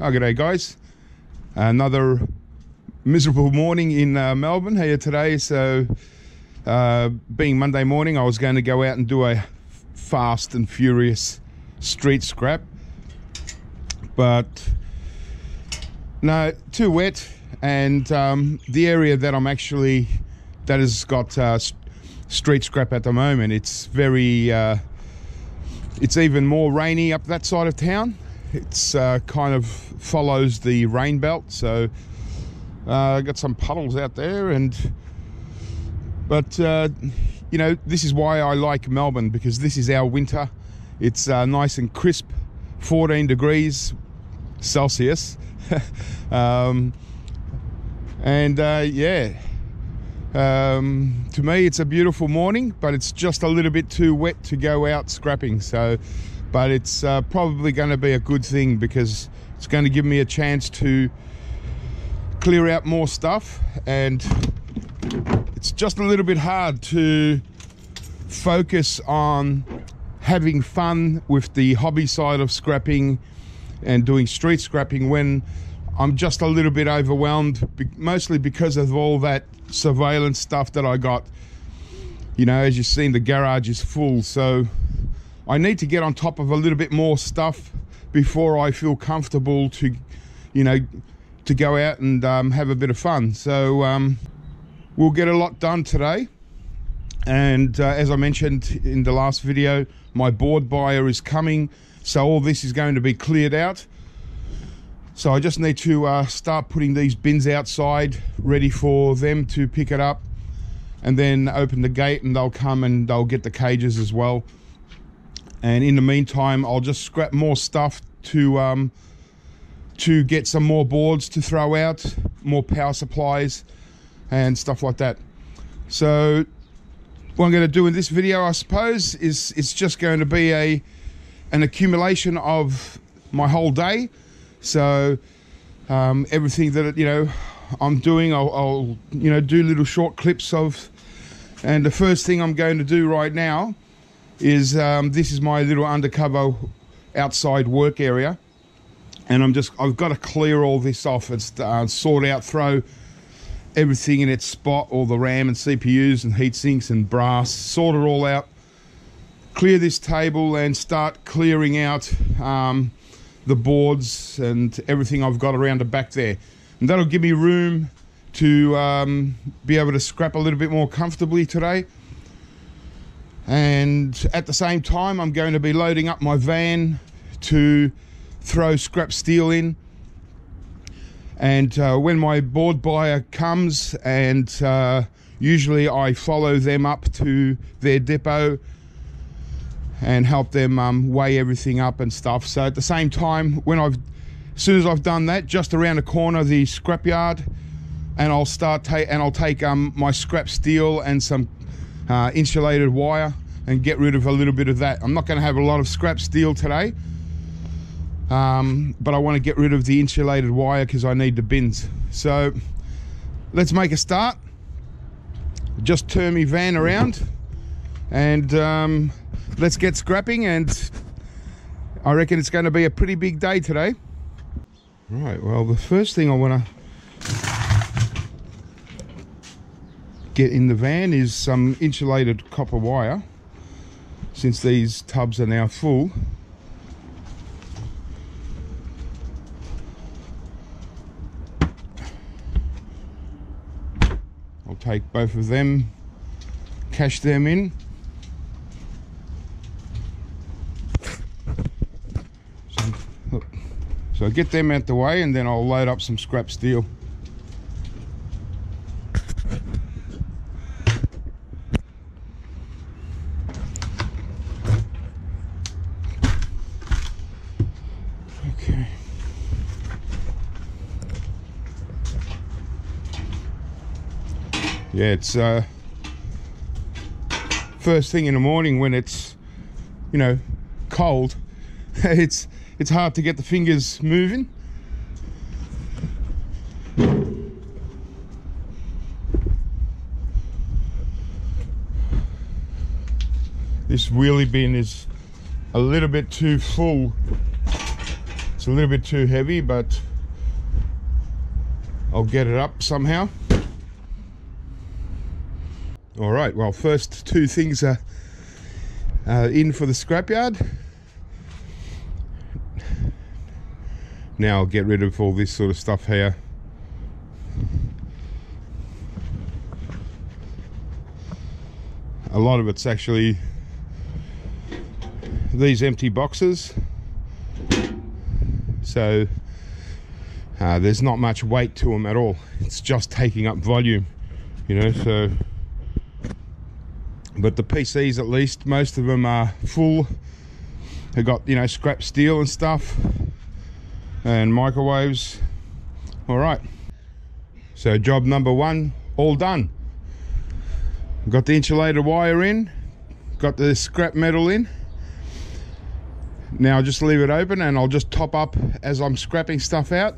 Oh, g'day guys. Another miserable morning in Melbourne here today. So being Monday morning, I was going to go out and do a fast and furious street scrap, but no, too wet. And the area that that has got street scrap at the moment, it's very it's even more rainy up that side of town. It's kind of follows the rain belt, so I got some puddles out there. But you know, this is why I like Melbourne, because this is our winter. It's nice and crisp, 14 degrees Celsius. Yeah, to me it's a beautiful morning, but it's just a little bit too wet to go out scrapping. So but it's probably going to be a good thing, because it's going to give me a chance to clear out more stuff. And it's just a little bit hard to focus on having fun with the hobby side of scrapping and doing street scrapping when I'm just a little bit overwhelmed, mostly because of all that surveillance stuff that I got. You know, as you've seen, the garage is full, so I need to get on top of a little bit more stuff before I feel comfortable to, you know, to go out and have a bit of fun. So we'll get a lot done today. And as I mentioned in the last video, my board buyer is coming, so all this is going to be cleared out. So I just need to start putting these bins outside, ready for them to pick it up, and then open the gate and they'll come and they'll get the cages as well. And in the meantime, I'll just scrap more stuff to get some more boards to throw out, more power supplies and stuff like that. So what I'm going to do in this video, I suppose, is it's just going to be an accumulation of my whole day. So everything that, you know, I'm doing, I'll you know, do little short clips of. And the first thing I'm going to do right now is this is my little undercover outside work area, and I've got to clear all this off and sort out, throw everything in its spot, all the RAM and CPUs and heat sinks and brass, sort it all out, clear this table and start clearing out the boards and everything I've got around the back there. And that'll give me room to be able to scrap a little bit more comfortably today. And at the same time, I'm going to be loading up my van to throw scrap steel in. And when my board buyer comes, and usually I follow them up to their depot and help them weigh everything up and stuff. So at the same time, as soon as I've done that, just around the corner, the scrapyard, and I'll take my scrap steel and some insulated wire and get rid of a little bit of that. I'm not going to have a lot of scrap steel today, but I want to get rid of the insulated wire because I need the bins. So let's make a start. Just turn my van around and let's get scrapping, and I reckon it's going to be a pretty big day today. Right, well, the first thing I want to get in the van is some insulated copper wire, since these tubs are now full. I'll take both of them, cash them in. So get them out the way, and then I'll load up some scrap steel. Okay. Yeah, it's first thing in the morning when it's, you know, cold. It's hard to get the fingers moving. This wheelie bin is a little bit too full, It's a little bit too heavy, but I'll get it up somehow. All right, well, first two things are in for the scrapyard. Now I'll get rid of all this sort of stuff here. A lot of it's actually these empty boxes, so there's not much weight to them at all. It's just taking up volume, you know. So, but the PCs, at least most of them are full. They've got, you know, scrap steel and stuff, and microwaves. All right, so job number one all done. Got the insulated wire in, got the scrap metal in. Now I'll just leave it open and I'll just top up as I'm scrapping stuff out.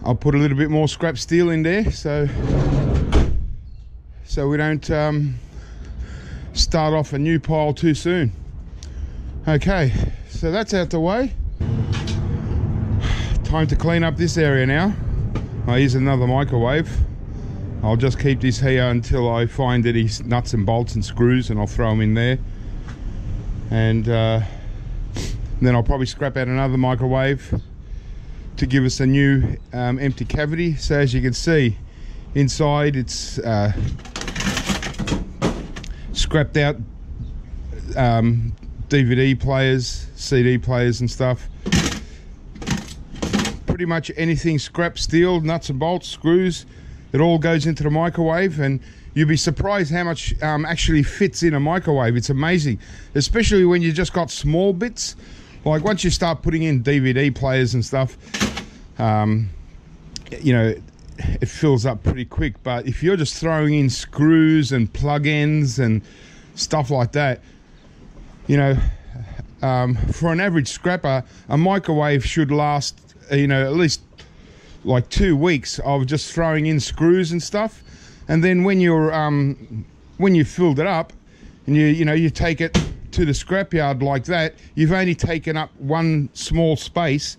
I'll put a little bit more scrap steel in there so we don't start off a new pile too soon. Okay, so that's out the way. Time to clean up this area now. Oh, here's another microwave. I'll just keep this here until I find any nuts and bolts and screws, and I'll throw them in there. And then I'll probably scrap out another microwave to give us a new empty cavity. So as you can see, inside it's scrapped out DVD players, CD players and stuff. Pretty much anything scrap steel, nuts and bolts, screws, it all goes into the microwave, and you'll be surprised how much actually fits in a microwave. It's amazing, especially when you just got small bits. Like once you start putting in DVD players and stuff, you know, it fills up pretty quick. But if you're just throwing in screws and plug-ins and stuff like that, you know, for an average scrapper, a microwave should last, you know, at least like 2 weeks of just throwing in screws and stuff. And then when you're when you filled it up and you take it to the scrapyard like that, you've only taken up one small space,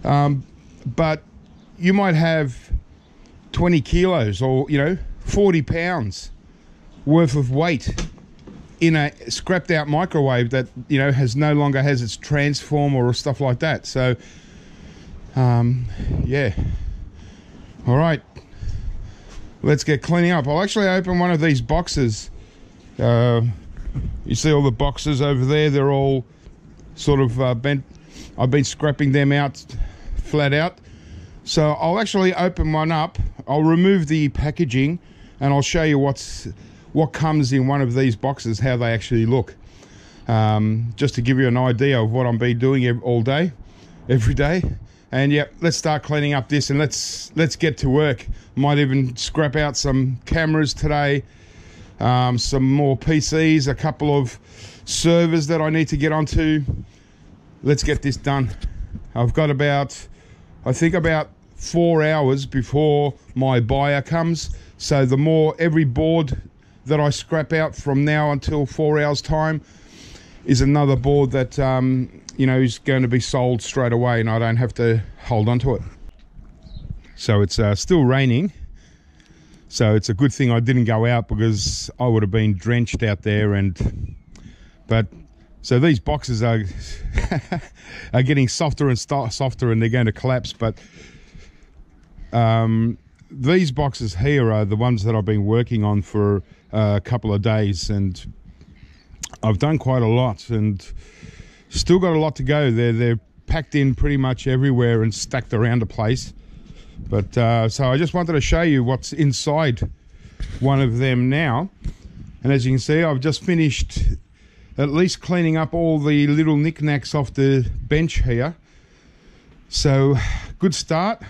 but you might have 20 kilos or, you know, 40 pounds worth of weight in a scrapped out microwave that, you know, no longer has its transform or stuff like that. So yeah, all right, let's get cleaning up. I'll actually open one of these boxes. You see all the boxes over there, they're all sort of bent. I've been scrapping them out flat out, so I'll actually open one up. I'll remove the packaging and I'll show you what comes in one of these boxes, how they actually look, just to give you an idea of what I'm been doing all day, every day. And yeah, let's start cleaning up this, and let's get to work. Might even scrap out some cameras today, some more PCs, a couple of servers that I need to get onto. Let's get this done. I've got I think about 4 hours before my buyer comes. So every board that I scrap out from now until 4 hours time is another board that you know, is going to be sold straight away, and I don't have to hold on to it. So it's still raining, so it's a good thing I didn't go out, because I would have been drenched out there. So these boxes are are getting softer and softer, and they're going to collapse. But these boxes here are the ones that I've been working on for a couple of days, and I've done quite a lot, and still got a lot to go. They're packed in pretty much everywhere and stacked around the place. But so I just wanted to show you what's inside one of them now. And as you can see, I've just finished at least cleaning up all the little knickknacks off the bench here. So good start.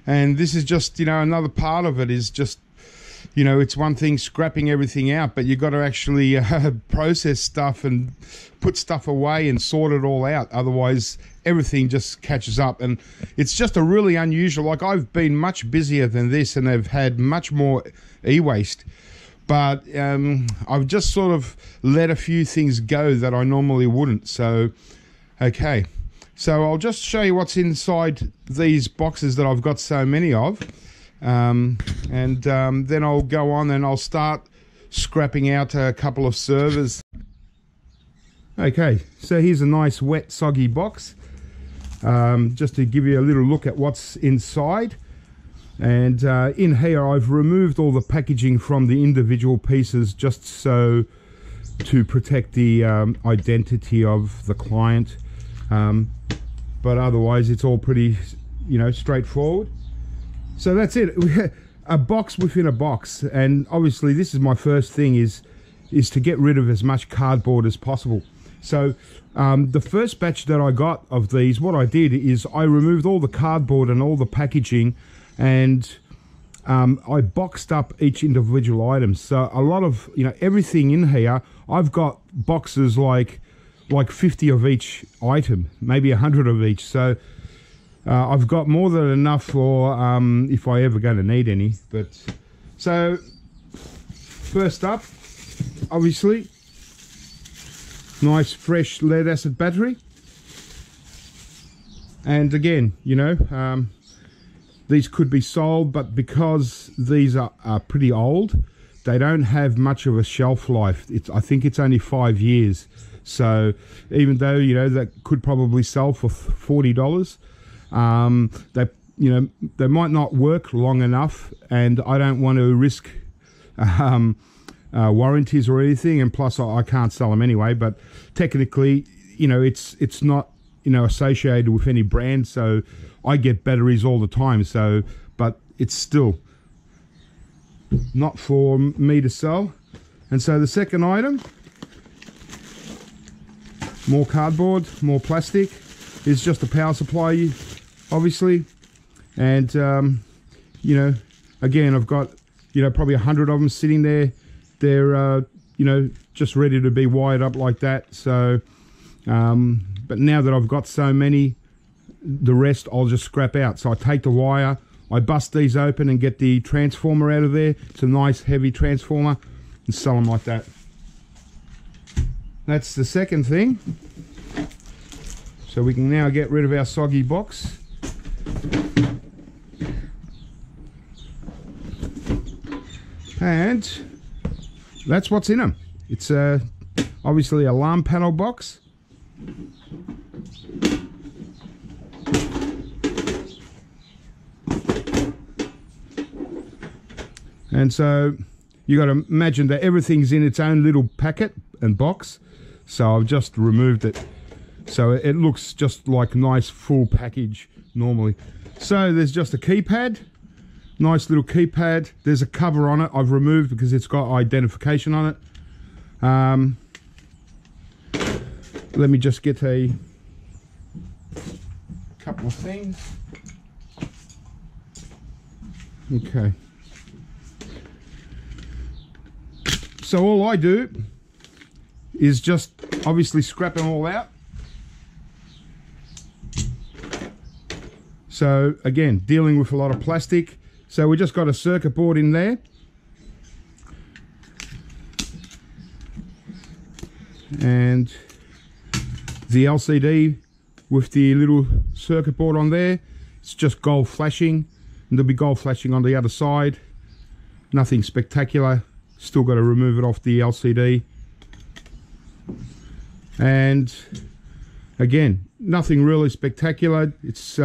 And this is just, you know, another part of it is just, you know, it's one thing scrapping everything out, but you've got to actually process stuff and put stuff away and sort it all out. Otherwise, everything just catches up. And it's just a really unusual, like I've been much busier than this and I've had much more e-waste. But I've just sort of let a few things go that I normally wouldn't. So, okay. So I'll just show you what's inside these boxes that I've got so many of. Then I'll go on and I'll start scrapping out a couple of servers. Okay, so here's a nice wet soggy box, just to give you a little look at what's inside. And in here I've removed all the packaging from the individual pieces, just so to protect the identity of the client, but otherwise it's all pretty, you know, straightforward. So that's it. A box within a box. And obviously this is my first thing, is to get rid of as much cardboard as possible. So the first batch that I got of these, what I did is I removed all the cardboard and all the packaging, and I boxed up each individual item. So a lot of, you know, everything in here, I've got boxes like 50 of each item, maybe 100 of each. So I've got more than enough for if I ever going to need any. But so first up, obviously, nice fresh lead acid battery. And again, you know, these could be sold, but because these are pretty old, they don't have much of a shelf life. I think it's only 5 years. So even though, you know, that could probably sell for $40, they, you know, they might not work long enough, and I don't want to risk warranties or anything. And plus, I can't sell them anyway. But technically, you know, it's not, you know, associated with any brand, so I get batteries all the time. So, but it's still not for me to sell. And so the second item, more cardboard, more plastic, is just a power supply, obviously. And you know, again, I've got, you know, probably 100 of them sitting there. They're you know, just ready to be wired up like that. So but now that I've got so many, the rest I'll just scrap out. So I take the wire, I bust these open and get the transformer out of there. It's a nice heavy transformer, and sell them like that. That's the second thing. So we can now get rid of our soggy box. And that's what's in them. It's obviously an alarm panel box. And so you got to imagine that everything's in its own little packet and box. So I've just removed it, so it looks just like a nice full package normally. So there's just a keypad, nice little keypad. There's a cover on it I've removed because it's got identification on it. Let me just get a couple of things. Okay. So all I do is just obviously scrap them all out. So again, dealing with a lot of plastic. So we just got a circuit board in there. And the LCD with the little circuit board on there. It's just gold flashing, and there'll be gold flashing on the other side. Nothing spectacular. Still got to remove it off the LCD. And again, nothing really spectacular. It's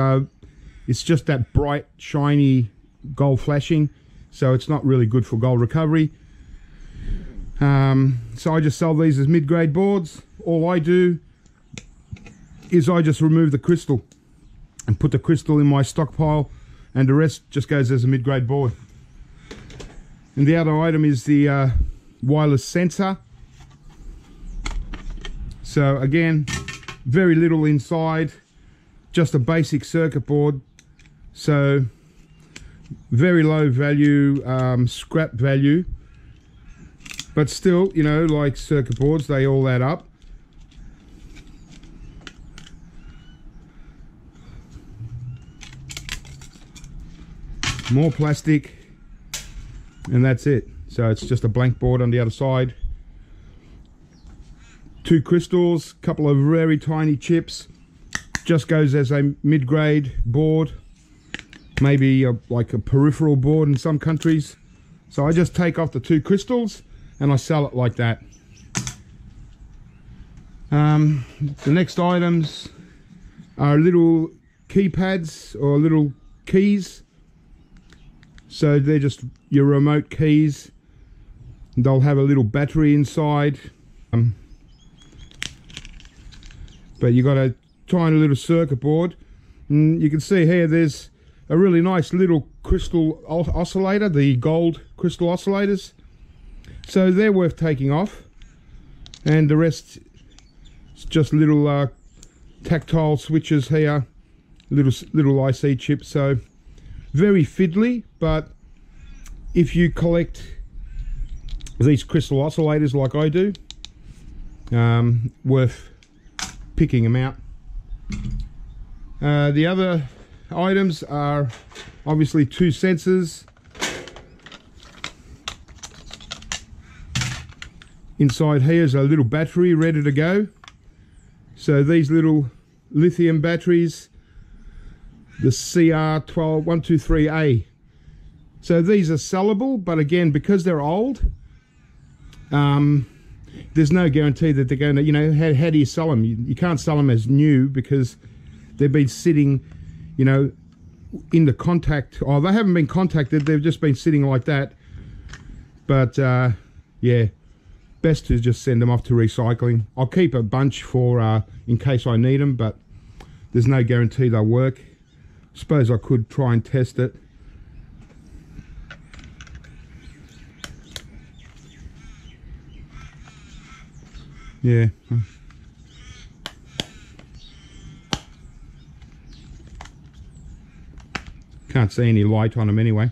just that bright, shiny gold flashing, so it's not really good for gold recovery. So I just sell these as mid-grade boards. All I do is I just remove the crystal and put the crystal in my stockpile, and the rest just goes as a mid-grade board. And the other item is the wireless sensor. So again, very little inside, just a basic circuit board. So very low value, scrap value, but still, you know, like circuit boards, they all add up. More plastic, and that's it. So it's just a blank board on the other side. 2 crystals, couple of very tiny chips, just goes as a mid-grade board, maybe like a peripheral board in some countries. So I just take off the 2 crystals and I sell it like that. The next items are little keypads or little keys. So they're just your remote keys. They'll have a little battery inside. But you got a tiny little circuit board. And you can see here there's a really nice little crystal oscillator, the gold crystal oscillators. So they're worth taking off. And the rest is just little tactile switches here, little IC chips. So very fiddly, but if you collect these crystal oscillators like I do, worth picking them out. The other items are obviously 2 sensors. Inside here is a little battery ready to go. So these little lithium batteries, the CR123A. So these are sellable, but again, because they're old, there's no guarantee that they're going to, you know, how do you sell them? You can't sell them as new because they've been sitting, you know, in the contact, or they haven't been contacted, they've just been sitting like that. But yeah, best to just send them off to recycling. I'll keep a bunch for in case I need them, but there's no guarantee they'll work. Suppose I could try and test it. Yeah. Can't see any light on them anyway.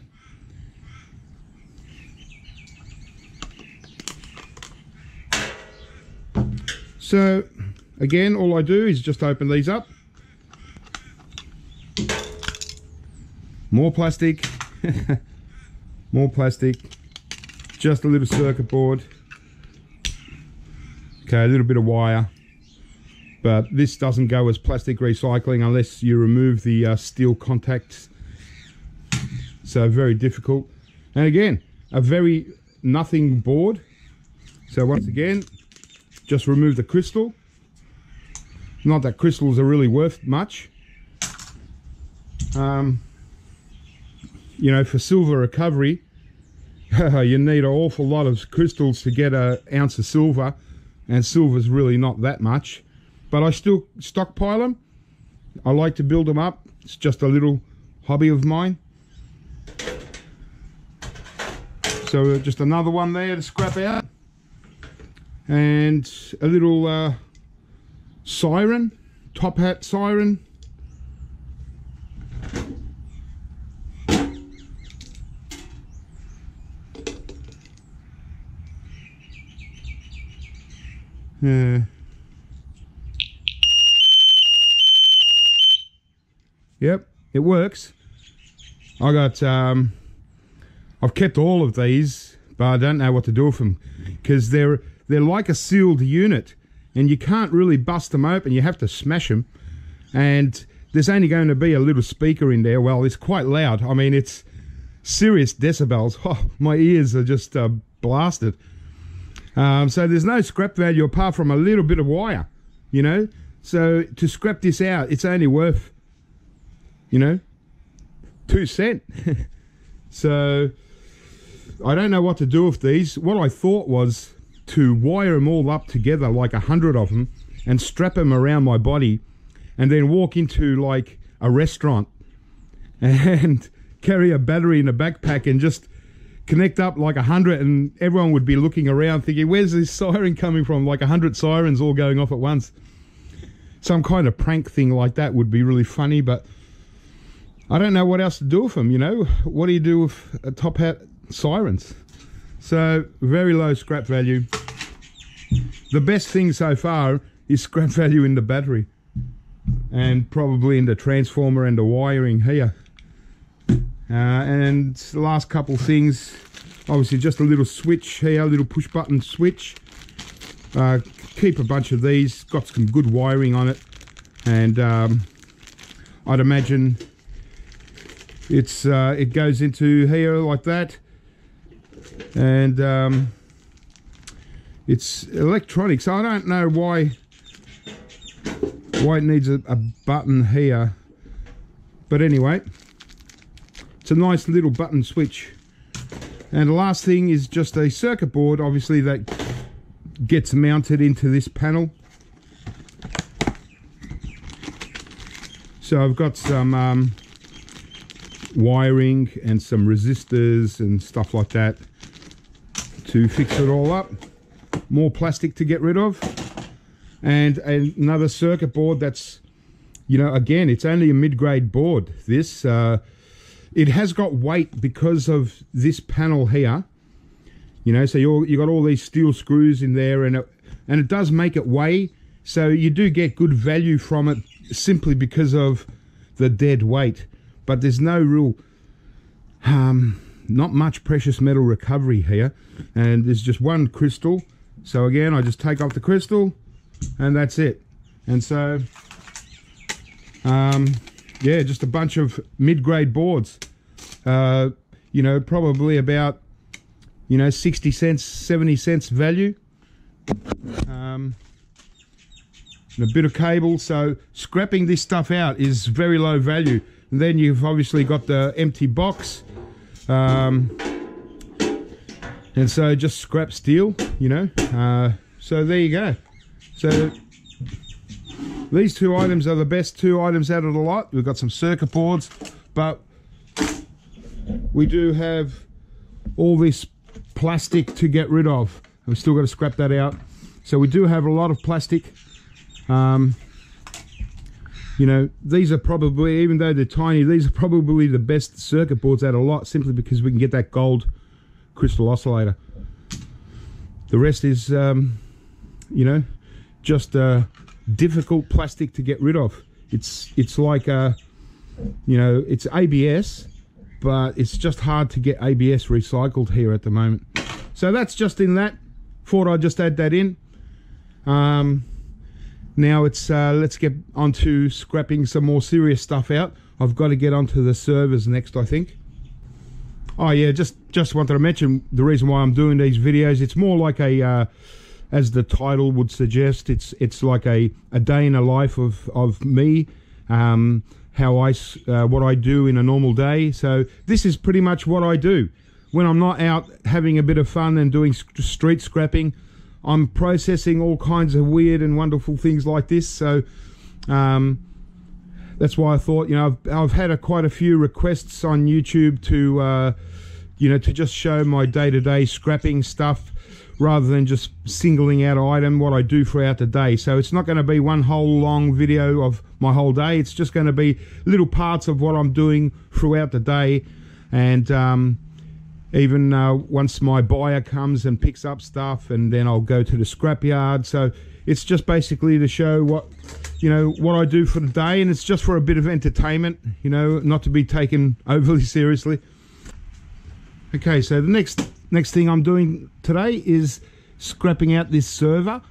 So again, all I do is just open these up. More plastic. More plastic. Just a little circuit board. Okay, a little bit of wire. But this doesn't go as plastic recycling unless you remove the steel contacts. So very difficult. And again, a very nothing board. So once again, just remove the crystal. Not that crystals are really worth much. You know, for silver recovery, you need an awful lot of crystals to get an ounce of silver, and silver's really not that much. But I still stockpile them. I like to build them up. It's just a little hobby of mine. So just another one there to scrap out. And a little siren, top hat siren. Yep, it works. I've kept all of these, but I don't know what to do with them because they're like a sealed unit and you can't really bust them open. You have to smash them, and there's only going to be a little speaker in there. Well, it's quite loud. I mean, it's serious decibels. Oh, my ears are just blasted. So there's no scrap value apart from a little bit of wire, you know. So to scrap this out, it's only worth, you know, 2 cents. So I don't know what to do with these. What I thought was to wire them all up together, like 100 of them, and strap them around my body, and then walk into like a restaurant and carry a battery in a backpack and just connect up like 100, and everyone would be looking around thinking, where's this siren coming from? Like 100 sirens all going off at once. Some kind of prank thing like that would be really funny, but I don't know what else to do with them, you know. What do you do with a top hat sirens? So very low scrap value. The best thing so far is scrap value in the battery, and probably in the transformer and the wiring here. And the last couple things, obviously just a little switch here, a little push button switch. Keep a bunch of these, got some good wiring on it. and I'd imagine it goes into here like that, and it's electronic, so I don't know why it needs a button here, but anyway, it's a nice little button switch. And the last thing is just a circuit board, obviously, that gets mounted into this panel. So I've got some wiring and some resistors and stuff like that to fix it all up. More plastic to get rid of, and another circuit board that's, you know, again, it's only a mid-grade board. This it has got weight because of this panel here, you know, so you got all these steel screws in there, and it does make it weigh, so you do get good value from it simply because of the dead weight. But there's no real not much precious metal recovery here, and there's just one crystal. So again, I just take off the crystal and that's it. And so yeah, just a bunch of mid-grade boards, you know, probably about, you know, 60 cents, 70 cents value, and a bit of cable. So scrapping this stuff out is very low value. And then you've obviously got the empty box, and so just scrap steel, you know. So there you go. So these two items are the best two items out of the lot. We've got some circuit boards, but we do have all this plastic to get rid of. We've still got to scrap that out. So we do have a lot of plastic. You know, these are probably, even though they're tiny, these are probably the best circuit boards out of a lot, simply because we can get that gold crystal oscillator. The rest is, you know, just difficult plastic to get rid of. It's like, you know, it's ABS, but it's just hard to get ABS recycled here at the moment. So that's just in that. Thought I'd just add that in. Now it's let's get onto scrapping some more serious stuff out. I've got to get onto the servers next, I think. Oh yeah, just wanted to mention the reason why I'm doing these videos. It's more like a, as the title would suggest, it's like a day in the life of me, how what I do in a normal day. So this is pretty much what I do when I'm not out having a bit of fun and doing street scrapping. I'm processing all kinds of weird and wonderful things like this. So that's why I thought, you know, I've had quite a few requests on YouTube to, you know, to just show my day-to-day scrapping stuff rather than just singling out an item, what I do throughout the day. So it's not going to be one whole long video of my whole day. It's just going to be little parts of what I'm doing throughout the day. And even once my buyer comes and picks up stuff, and then I'll go to the scrapyard. So it's just basically to show what, you know, what I do for the day, and it's just for a bit of entertainment, you know, not to be taken overly seriously. Okay, so the next thing I'm doing today is scrapping out this server.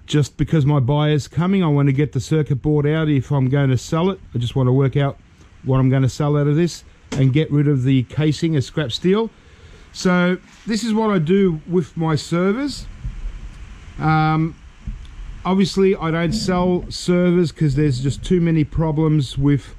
Just because my buyer's coming, I want to get the circuit board out if I'm going to sell it. I just want to work out what I'm going to sell out of this and get rid of the casing as scrap steel. So this is what I do with my servers. Obviously I don't sell servers because there's just too many problems with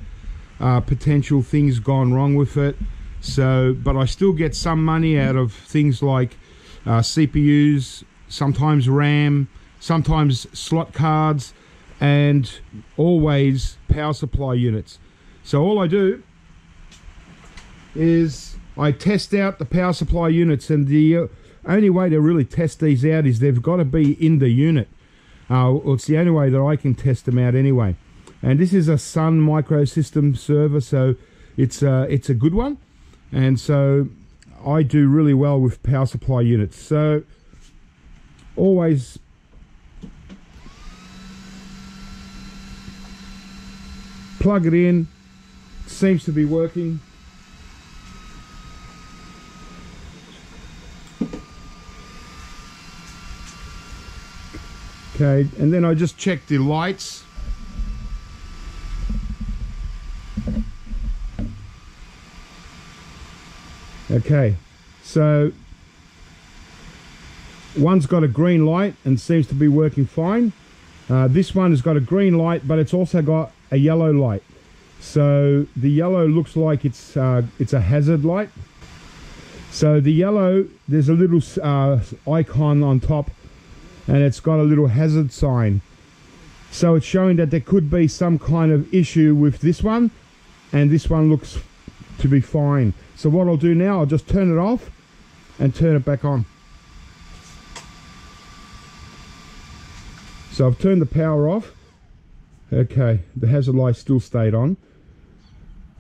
potential things gone wrong with it. So, but I still get some money out of things like CPUs, sometimes RAM, sometimes slot cards, and always power supply units. So all I do is I test out the power supply units, and the only way to really test these out is they've got to be in the unit. It's the only way that I can test them out anyway. And this is a Sun Microsystem server, so it's a good one. And so I do really well with power supply units. So always plug it in. It seems to be working. Okay, and then I just check the lights. Okay, so one's got a green light and seems to be working fine. This one has got a green light, but it's also got a yellow light. So the yellow looks like it's a hazard light. So the yellow, there's a little icon on top, and it's got a little hazard sign. So it's showing that there could be some kind of issue with this one, and this one looks to be fine. So what I'll do now, I'll just turn it off and turn it back on. So I've turned the power off. Okay, the hazard light still stayed on.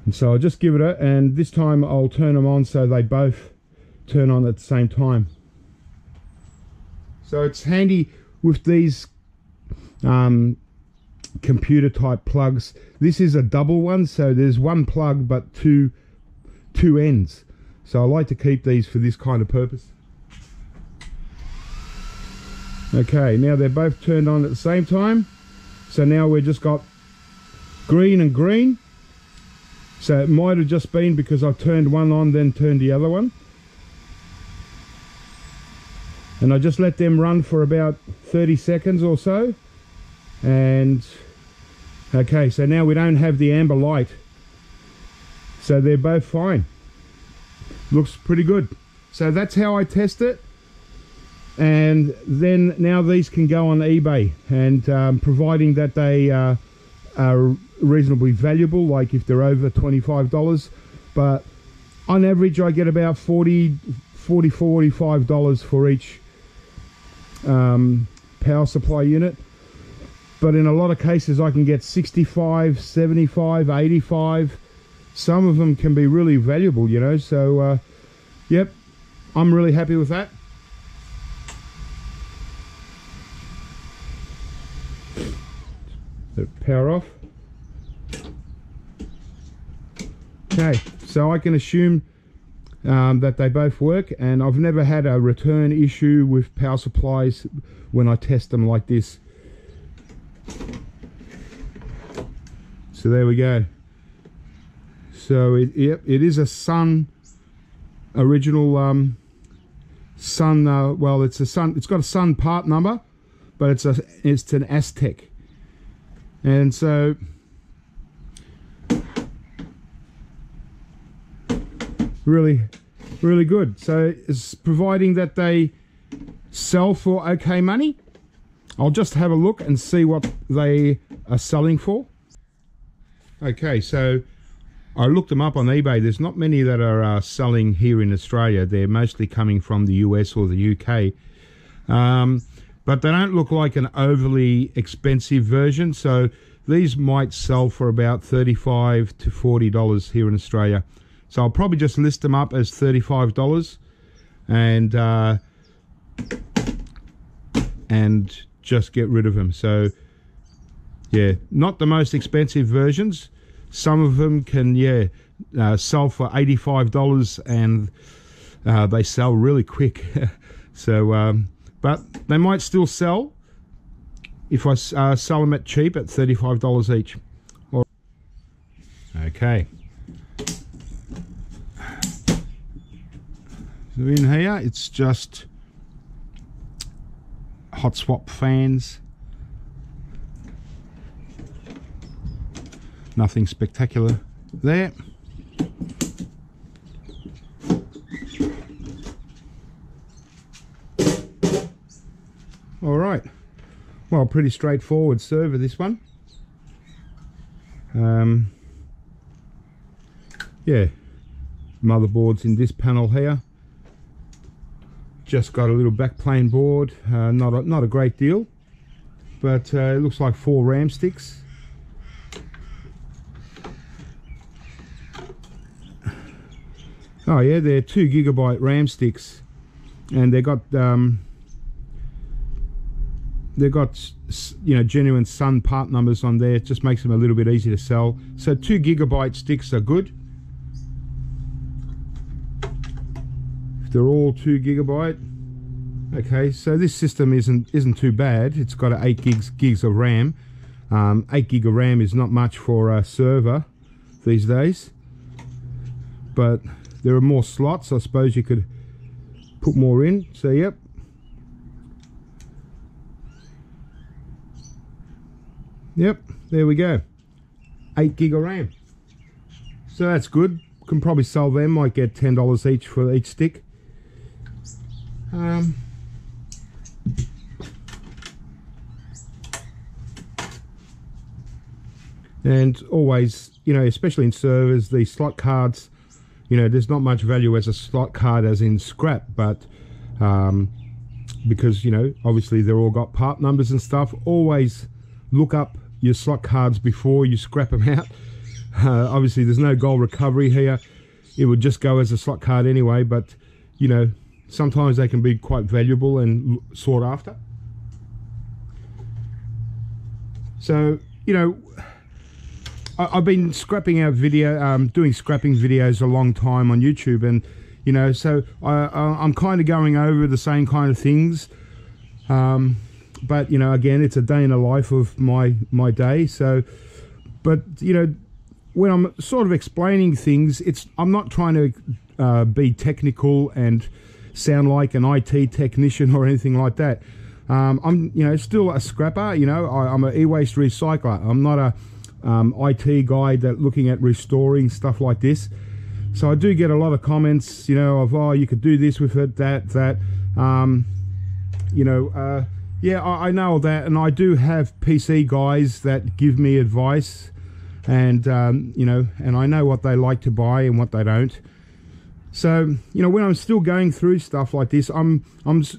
And so I'll just give it a, and this time I'll turn them on so they both turn on at the same time. So it's handy with these computer type plugs. This is a double one, so there's one plug but two ends. So I like to keep these for this kind of purpose. Okay, now they're both turned on at the same time. So now we've just got green and green. So it might have just been because I turned one on then turned the other one. And I just let them run for about 30 seconds or so. And okay, so now we don't have the amber light. So they're both fine. Looks pretty good. So that's how I test it. And then now these can go on eBay, and providing that they are reasonably valuable, like if they're over $25. But on average I get about $45 for each power supply unit. But in a lot of cases I can get 65, 75, 85. Some of them can be really valuable, you know. So yep, I'm really happy with that. Power off. Okay, so I can assume that they both work, and I've never had a return issue with power supplies when I test them like this. So there we go. So it is a Sun original Sun. Well, it's a Sun. It's got a Sun part number, but it's an Aztec. And so really good. So it's providing that they sell for okay money. I'll just have a look and see what they are selling for. Okay, so I looked them up on eBay. There's not many that are selling here in Australia. They're mostly coming from the US or the UK. But they don't look like an overly expensive version, so these might sell for about $35 to $40 here in Australia. So I'll probably just list them up as $35 and just get rid of them. So yeah, not the most expensive versions. Some of them can sell for $85 and they sell really quick. So but they might still sell if I sell them at cheap at $35 each. Okay. So in here, it's just hot swap fans. Nothing spectacular there. All right, well, pretty straightforward server, this one. Yeah, motherboards in this panel here. Just got a little backplane board, not a great deal, but it looks like 4 RAM sticks. Oh yeah, they're 2 GB RAM sticks, and they've got genuine Sun part numbers on there. It just makes them a little bit easy to sell. So 2 GB sticks are good. If they're all 2 GB, okay. So this system isn't too bad. It's got 8 gigs of RAM. 8 gig of RAM is not much for a server these days, but there are more slots. I suppose you could put more in. So yep, there we go, 8 gig of RAM. So that's good. Can probably sell them, might get $10 each for each stick. And always, you know, especially in servers, these slot cards, you know, there's not much value as a slot card as in scrap, but because, you know, obviously they're all got part numbers and stuff. Always look up your slot cards before you scrap them out. Obviously there's no gold recovery here. It would just go as a slot card anyway, but you know, sometimes they can be quite valuable and sought after. So, you know, I've been scrapping out doing scrapping videos a long time on YouTube, and you know, so I'm kind of going over the same kind of things, but you know, again, it's a day in the life of my day. So, but you know, when I'm sort of explaining things, I'm not trying to be technical and sound like an IT technician or anything like that. I'm, you know, still a scrapper. You know, I'm an eWaste recycler. I'm not a IT guy that looking at restoring stuff like this. So I do get a lot of comments, you know, of, oh, you could do this with it, that you know, yeah, I know that, and I do have PC guys that give me advice, and you know, and I know what they like to buy and what they don't. So, you know, when I'm still going through stuff like this, I'm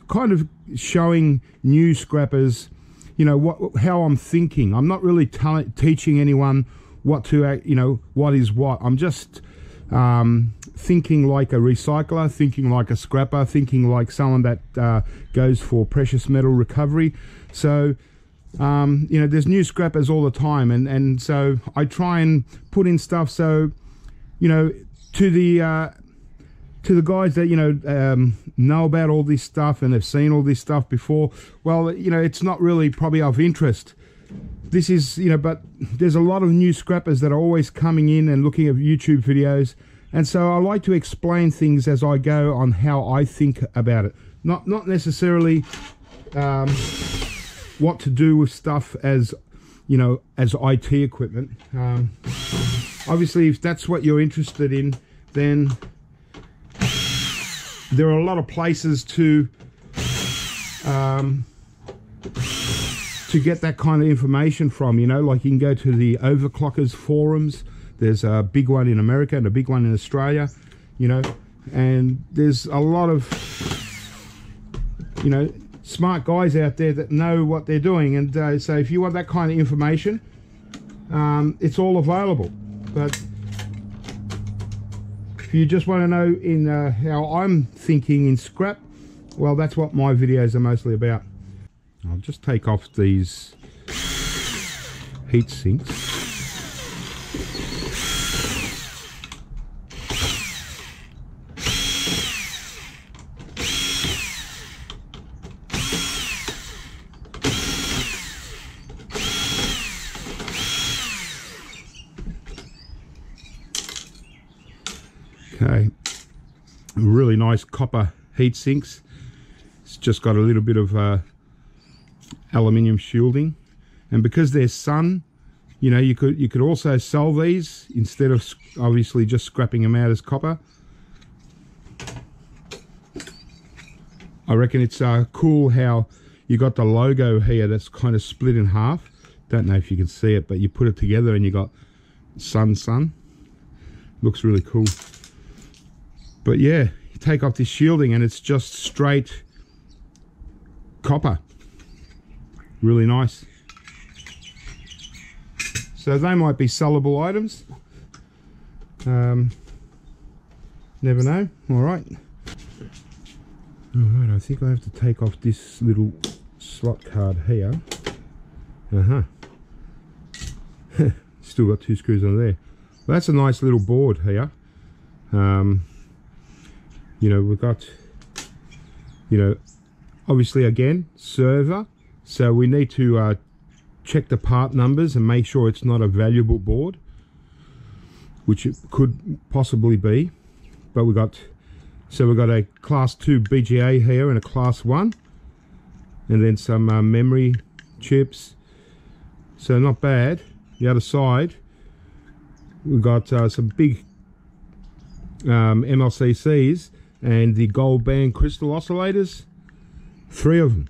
kind of showing new scrappers, you know, how I'm thinking. I'm not really teaching anyone what to, you know, what is what. I'm just thinking like a recycler, thinking like a scrapper, thinking like someone that goes for precious metal recovery. So, you know, there's new scrappers all the time, and so I try and put in stuff so, you know, to the guys that, you know about all this stuff and have seen all this stuff before, well, you know, it's not really probably of interest. This is, you know, but there's a lot of new scrappers that are always coming in and looking at YouTube videos, and so I like to explain things as I go on how I think about it, not necessarily what to do with stuff as, you know, as IT equipment. Obviously, if that's what you're interested in, then there are a lot of places to get that kind of information from, you know, like you can go to the overclockers forums. There's a big one in America and a big one in Australia, you know, and there's a lot of, you know, smart guys out there that know what they're doing, and so if you want that kind of information, it's all available. But if you just want to know in how I'm thinking in scrap, well, that's what my videos are mostly about. I'll just take off these heat sinks. Okay, really nice copper heat sinks. It's just got a little bit of aluminium shielding, and because they're sun, you know, you could also sell these instead of obviously just scrapping them out as copper. I reckon it's cool how you got the logo here that's kind of split in half. Don't know if you can see it, but you put it together and you got sun. Looks really cool. But yeah, you take off this shielding and it's just straight copper. Really nice. So they might be sellable items. Never know. Alright, I think I have to take off this little slot card here. Still got 2 screws on there. Well, that's a nice little board here. You know, we've got, you know, obviously again, server. So we need to check the part numbers and make sure it's not a valuable board, which it could possibly be. but we've got a class 2 BGA here and a class 1, and then some memory chips, so not bad. The other side we've got some big MLCCs and the gold band crystal oscillators, 3 of them.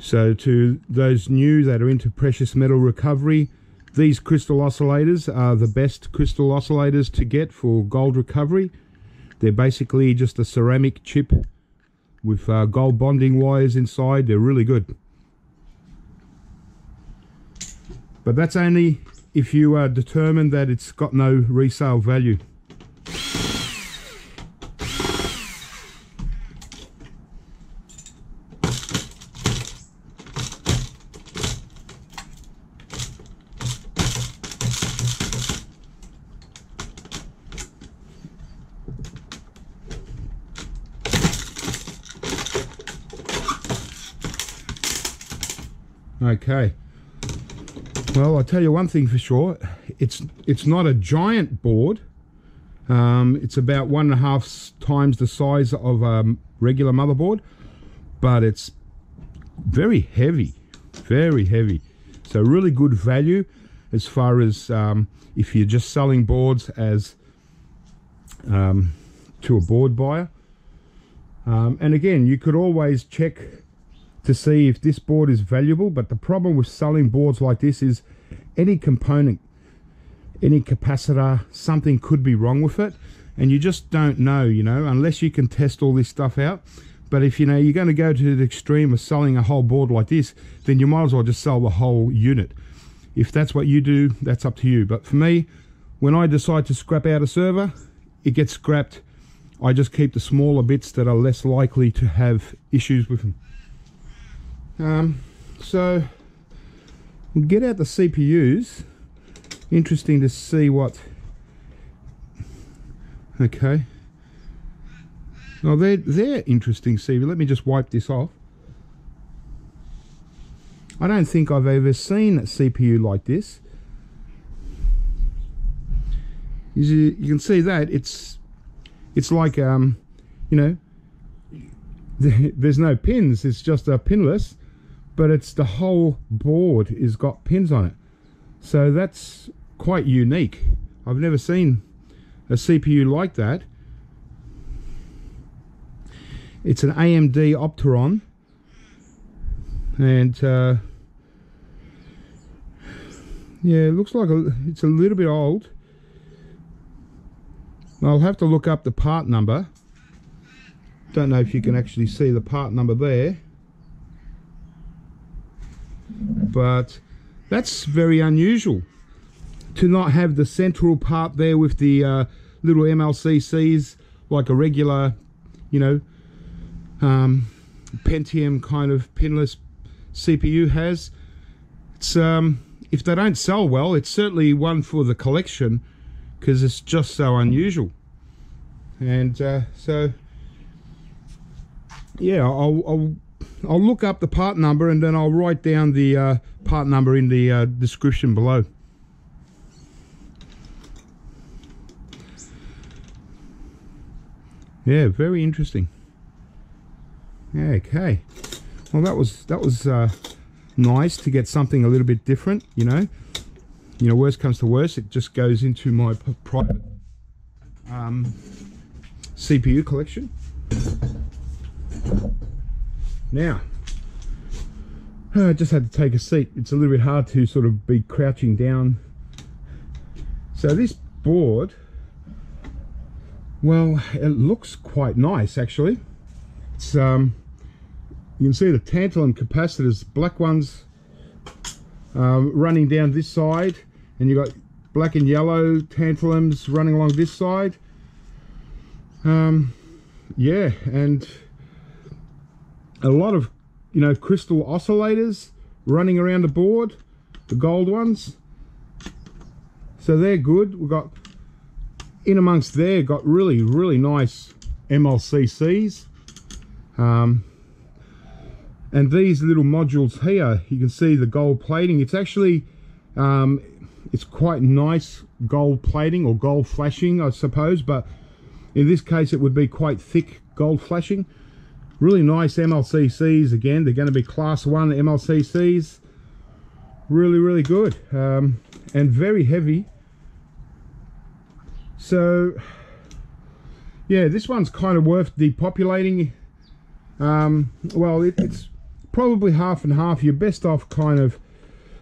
So to those new that are into precious metal recovery, these crystal oscillators are the best crystal oscillators to get for gold recovery. They're basically just a ceramic chip with gold bonding wires inside. They're really good. But that's only if you are determined that it's got no resale value. Okay, well, I'll tell you one thing for sure, it's not a giant board. It's about 1.5 times the size of a regular motherboard, but it's very heavy, so really good value as far as if you're just selling boards as to a board buyer. And again, you could always check to see if this board is valuable, but the problem with selling boards like this is any component, any capacitor, something could be wrong with it, and you just don't know, you know, unless you can test all this stuff out. But if you know you're going to go to the extreme of selling a whole board like this, then you might as well just sell the whole unit. If that's what you do, that's up to you. But for me, when I decide to scrap out a server, it gets scrapped. I just keep the smaller bits that are less likely to have issues with them. So we'll get out the CPUs. Interesting to see what. Okay. Oh, they're interesting CPU. Let me just wipe this off. I don't think I've ever seen a CPU like this. You can see that it's like you know, there's no pins. It's just a pinless. But it's the whole board is got pins on it, so that's quite unique. I've never seen a CPU like that. It's an AMD Opteron, and yeah, it looks like it's a little bit old. I'll have to look up the part number. Don't know if you can actually see the part number there. But that's very unusual to not have the central part there with the little MLCCs like a regular, you know, Pentium kind of pinless CPU has. It's if they don't sell well, it's certainly one for the collection because it's just so unusual. And so yeah, I'll look up the part number and then I'll write down the part number in the description below. Yeah, very interesting. Okay, well that was nice to get something a little bit different. You know, worst comes to worst, it just goes into my private CPU collection. Now, I just had to take a seat. It's a little bit hard to sort of be crouching down. So this board, well, it looks quite nice actually. It's you can see the tantalum capacitors, black ones running down this side, and you've got black and yellow tantalums running along this side. Yeah, and a lot of, you know, crystal oscillators running around the board, the gold ones. So they're good. We've got in amongst there, got really, really nice MLCCs. And these little modules here, you can see the gold plating. It's actually it's quite nice gold plating or gold flashing, I suppose, but in this case it would be quite thick gold flashing. Really nice MLCCs. Again, they're going to be class 1 MLCCs. Really good, and very heavy. So yeah, this one's kind of worth depopulating. Well, it's probably half and half. You're best off kind of,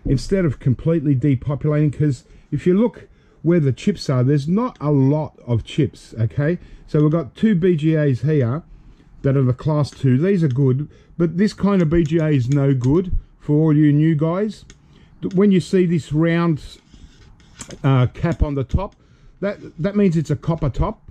instead of completely depopulating, because if you look where the chips are, there's not a lot of chips. Okay, so we've got 2 BGAs here that are the class 2. These are good, but this kind of BGA is no good for all you new guys. When you see this round cap on the top, that means it's a copper top,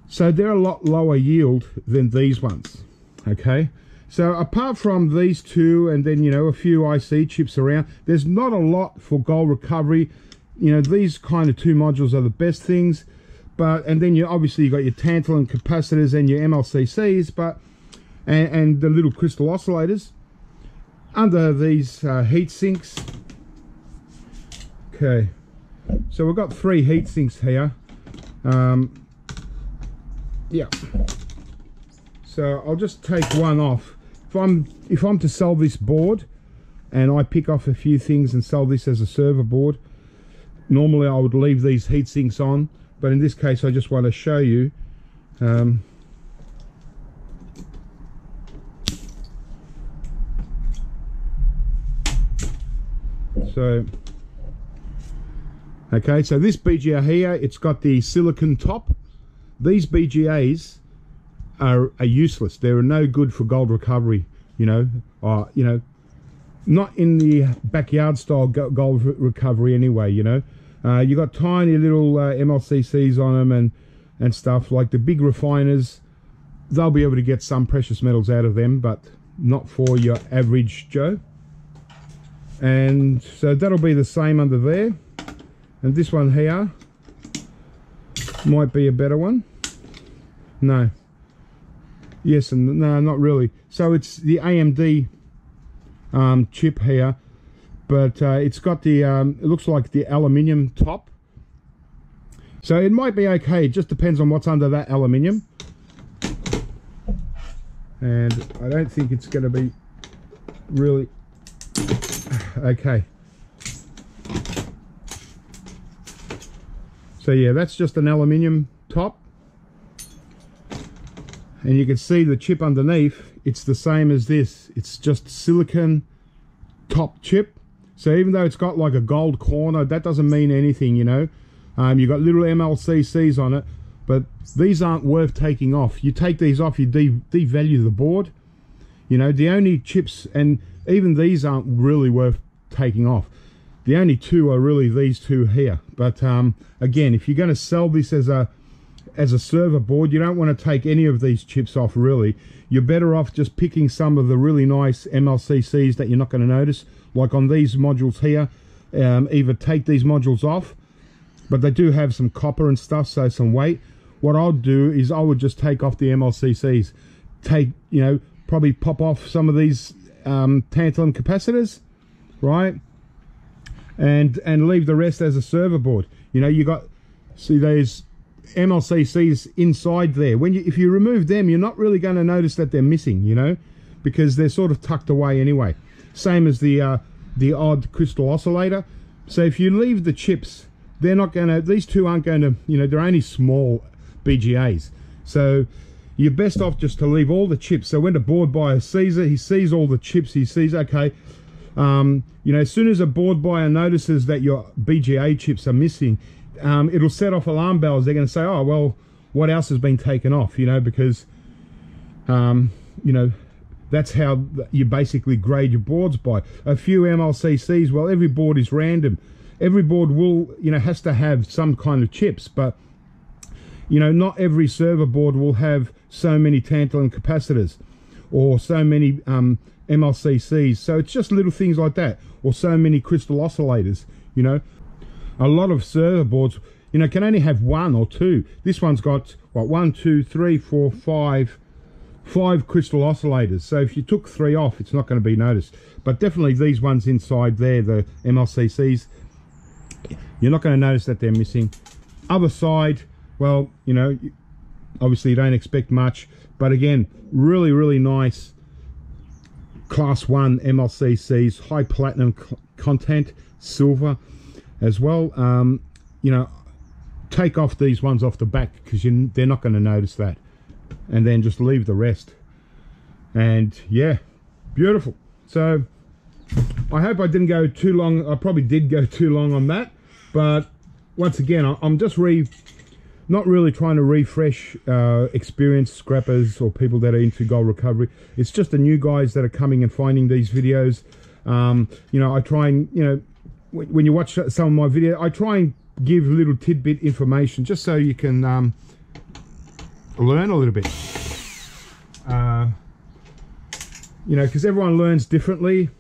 so they're a lot lower yield than these ones. Okay, so apart from these 2 and then, you know, a few IC chips around, there's not a lot for gold recovery. You know, these kind of 2 modules are the best things, but, and then you obviously you got your tantalum capacitors and your MLCCs, but and the little crystal oscillators under these heat sinks. Okay, so we've got 3 heat sinks here. Yeah, so I'll just take one off. If I'm to sell this board and I pick off a few things and sell this as a server board, normally I would leave these heat sinks on, but in this case I just want to show you. So okay, so this BGA here, it's got the silicon top. These BGAs are useless. They're no good for gold recovery, you know, you know, not in the backyard style gold recovery anyway, you know. You got tiny little MLCCs on them and stuff. Like the big refiners, they'll be able to get some precious metals out of them, but not for your average Joe. And so that'll be the same under there. And this one here might be a better one. No. Yes and no, not really. So it's the AMD chip here, but it's got the it looks like the aluminium top. So it might be okay. It just depends on what's under that aluminium. And I don't think it's going to be really okay. So yeah, that's just an aluminium top, and you can see the chip underneath, it's the same as this. It's just silicon top chip. So even though it's got like a gold corner, that doesn't mean anything, you know. You've got little MLCCs on it, but these aren't worth taking off. You take these off, you devalue the board. You know, the only chips, and even these aren't really worth taking off. The only 2 are really these 2 here. But again, if you're going to sell this as a server board, you don't want to take any of these chips off really. You're better off just picking some of the really nice MLCCs that you're not going to notice, like on these modules here. Either take these modules off, but they do have some copper and stuff, so some weight. What I'll do is I would just take off the MLCCs, take, you know, probably pop off some of these tantalum capacitors, right, and leave the rest as a server board. You know, you got, see those MLCCs inside there. If you remove them, you're not really going to notice that they're missing, you know, because they're sort of tucked away anyway. Same as the odd crystal oscillator. So if you leave the chips, they're not going to, these 2 aren't going to, you know, they're only small BGAs. So you're best off just to leave all the chips. So when the board buyer sees it, he sees all the chips, he sees, okay, you know, as soon as a board buyer notices that your BGA chips are missing, it'll set off alarm bells. They're going to say, oh, well, what else has been taken off, you know, because, you know, that's how you basically grade your boards by. A few MLCCs, well, every board is random. Every board will, you know, has to have some kind of chips, but, you know, not every server board will have so many tantalum capacitors or so many MLCCs. So it's just little things like that, or so many crystal oscillators, you know. A lot of server boards, you know, can only have 1 or 2. This one's got, what, 1, 2, 3, 4, 5 crystal oscillators. So if you took 3 off, it's not going to be noticed. But definitely these ones inside there, the MLCCs, You're not going to notice that they're missing. Other side, well, you know, obviously you don't expect much, but again, really, really nice class 1 MLCCs, high platinum content, silver as well. You know, take off these ones off the back because they're not going to notice that, and then just leave the rest. And yeah, beautiful. So I hope I didn't go too long. I probably did go too long on that, but once again, I'm just not really trying to refresh experienced scrappers or people that are into gold recovery. It's just the new guys that are coming and finding these videos. You know, I try and, you know, when you watch some of my videos, I try and give little tidbit information just so you can learn a little bit. You know, because everyone learns differently.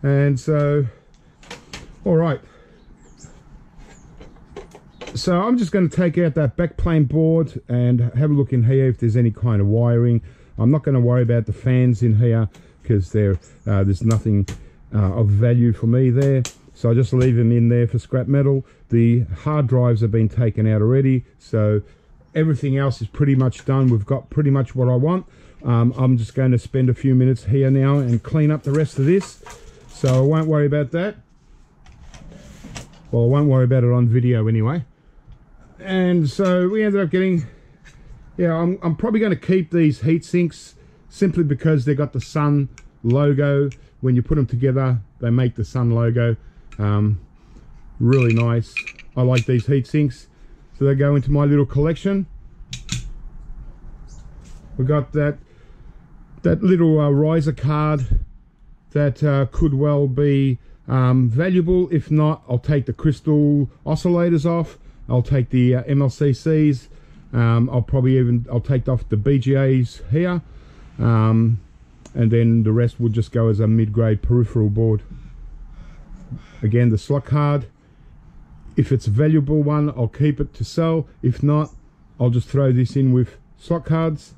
And so, all right. So I'm just going to take out that backplane board and have a look in here if there's any kind of wiring. I'm not going to worry about the fans in here because there's nothing of value for me there. So I just leave them in there for scrap metal. The hard drives have been taken out already, so everything else is pretty much done. We've got pretty much what I want. I'm just going to spend a few minutes here now and clean up the rest of this, so I won't worry about that. Well, I won't worry about it on video anyway. And so we ended up getting, yeah, I'm probably going to keep these heat sinks simply because they got the Sun logo. When you put them together, they make the Sun logo. Really nice. I like these heat sinks, so they go into my little collection. We got that little riser card that could well be valuable. If not, I'll take the crystal oscillators off. I'll take the MLCCs. I'll take off the BGAs here, and then the rest would just go as a mid-grade peripheral board. Again, the slot card, if it's a valuable one, I'll keep it to sell. If not, I'll just throw this in with slot cards.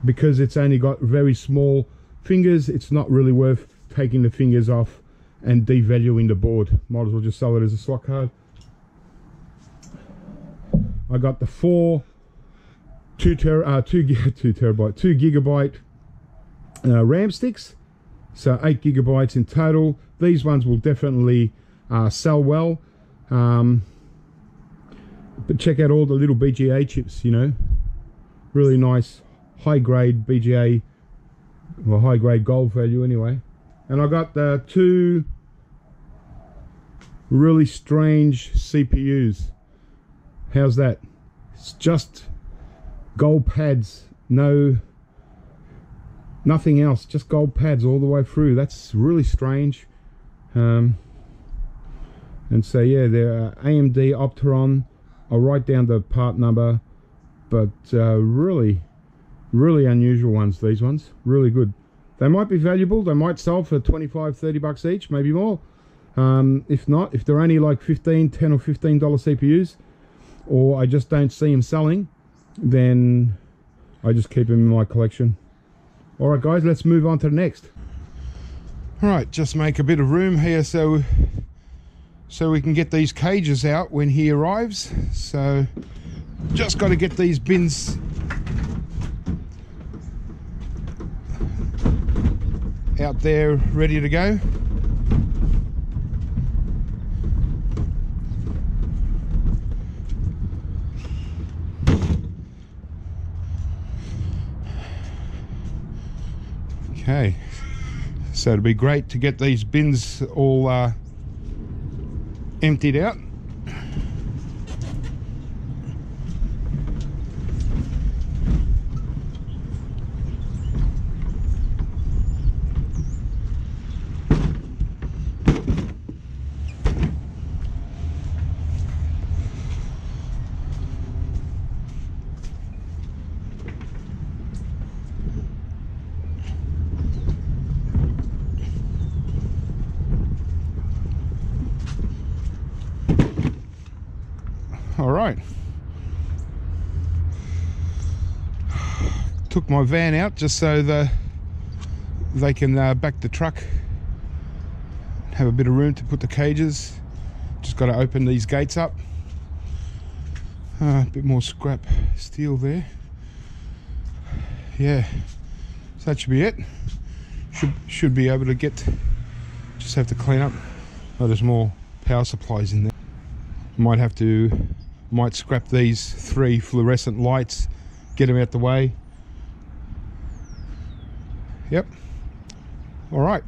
Because it's only got very small fingers, it's not really worth taking the fingers off and devaluing the board. Might as well just sell it as a slot card. I got the 2 gigabyte RAM sticks, so 8 gigabytes in total. These ones will definitely sell well, but check out all the little BGA chips, you know, really nice high grade BGA, well, high grade gold value anyway. And I got the 2 really strange CPUs. How's that? It's just gold pads, nothing else, just gold pads all the way through. That's really strange. And so yeah, they're AMD Opteron. I'll write down the part number, but really unusual ones, these ones. Really good. They might be valuable. They might sell for 25-30 bucks each, maybe more. If not, if they're only like $10 or $15 CPUs, or I just don't see them selling, then I just keep them in my collection. Alright guys, let's move on to the next. Alright, just make a bit of room here so we can get these cages out when he arrives. So just got to get these bins out there ready to go. Okay, so it'll be great to get these bins all emptied out. All right, took my van out just so they can back the truck, have a bit of room to put the cages. Just got to open these gates up. A bit more scrap steel there. Yeah, so that should be it. Should be able to get, just have to clean up. Oh, there's more power supplies in there. Might scrap these 3 fluorescent lights, get them out the way. Yep. All right.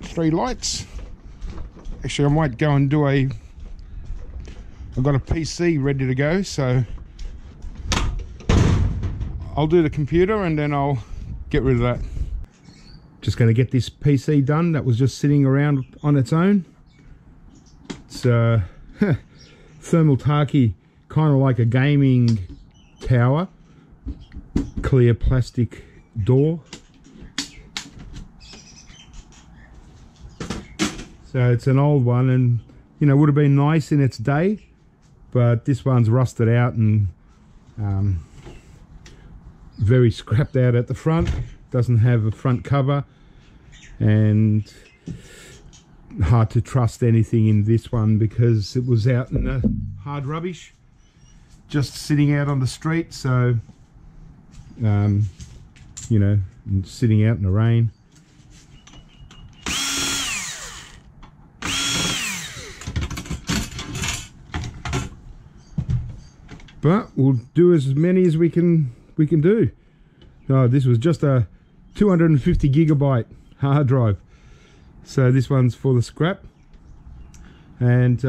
Three lights. Actually, I might go and do I've got a PC ready to go, so I'll do the computer and then I'll get rid of that. Just going to get this PC done that was just sitting around on its own. It's thermal Taki, kind of like a gaming tower. Clear plastic door. So it's an old one, and you know, would have been nice in its day, but this one's rusted out and very scrapped out at the front. Doesn't have a front cover, and hard to trust anything in this one because it was out in the hard rubbish, just sitting out on the street. So you know, sitting out in the rain. But we'll do as many as we can do. Oh, this was just a 250 gigabyte hard drive, so this one's for the scrap. And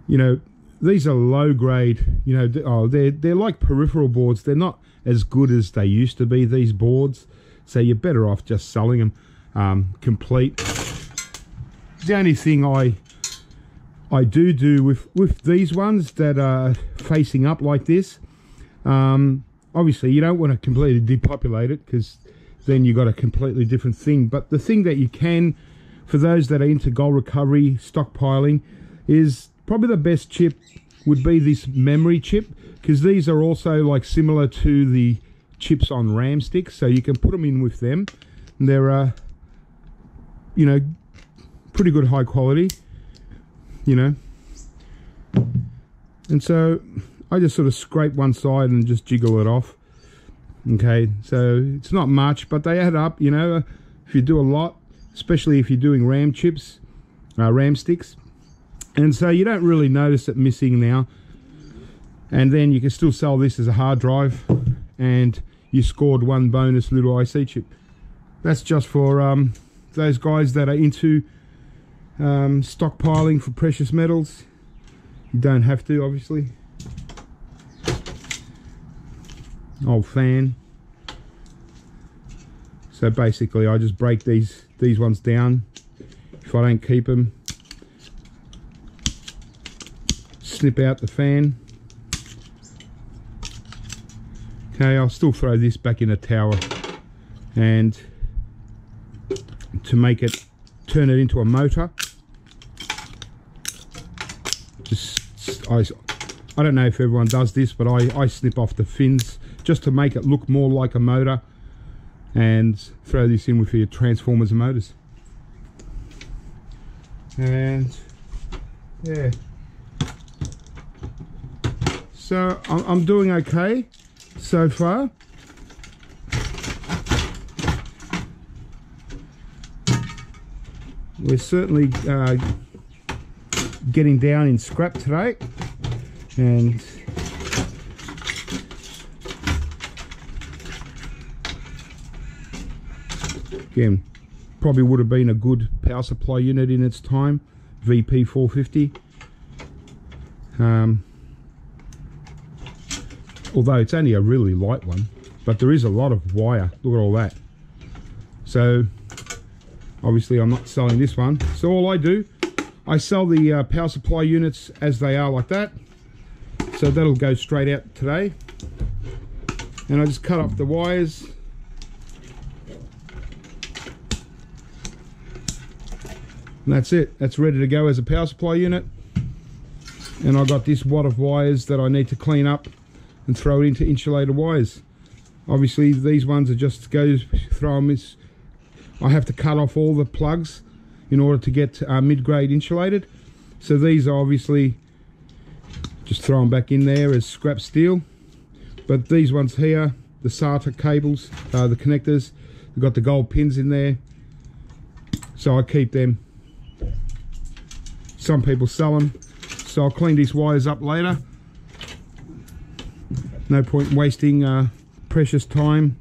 you know, these are low grade. You know, they're like peripheral boards. They're not as good as they used to be, these boards, so you're better off just selling them complete. The only thing I do with these ones that are facing up like this, obviously you don't want to completely depopulate it, because then you got a completely different thing. But the thing that you can, for those that are into gold recovery, stockpiling, is probably the best chip would be this memory chip, because these are also like similar to the chips on RAM sticks, so you can put them in with them. And they're you know, pretty good high quality, you know. And so I just sort of scrape one side and just jiggle it off. Okay, so it's not much, but they add up, you know. If you do a lot, especially if you're doing RAM chips, RAM sticks, and so you don't really notice it missing now. And then you can still sell this as a hard drive, and you scored one bonus little IC chip. That's just for those guys that are into stockpiling for precious metals. You don't have to, obviously. Old fan. So basically I just break these ones down if I don't keep them. Snip out the fan. Okay, I'll still throw this back in a tower, and to make it, turn it into a motor, I don't know if everyone does this, but I snip off the fins just to make it look more like a motor, and throw this in with your transformers and motors. And yeah, so I'm doing okay so far. We're certainly getting down in scrap today, and again, probably would have been a good power supply unit in its time, VP 450. Although it's only a really light one, but there is a lot of wire. Look at all that. So obviously I'm not selling this one, so all I do, I sell the power supply units as they are, like that. So that'll go straight out today, and I just cut up the wires. And that's it. That's ready to go as a power supply unit. And I got this wad of wires that I need to clean up and throw it into insulator wires. Obviously these ones are just throw them. I have to cut off all the plugs in order to get mid-grade insulated. So these are obviously just throw them back in there as scrap steel. But these ones here, the SATA cables, the connectors, they've got the gold pins in there, so I keep them. Some people sell them, so I'll clean these wires up later. No point wasting precious time.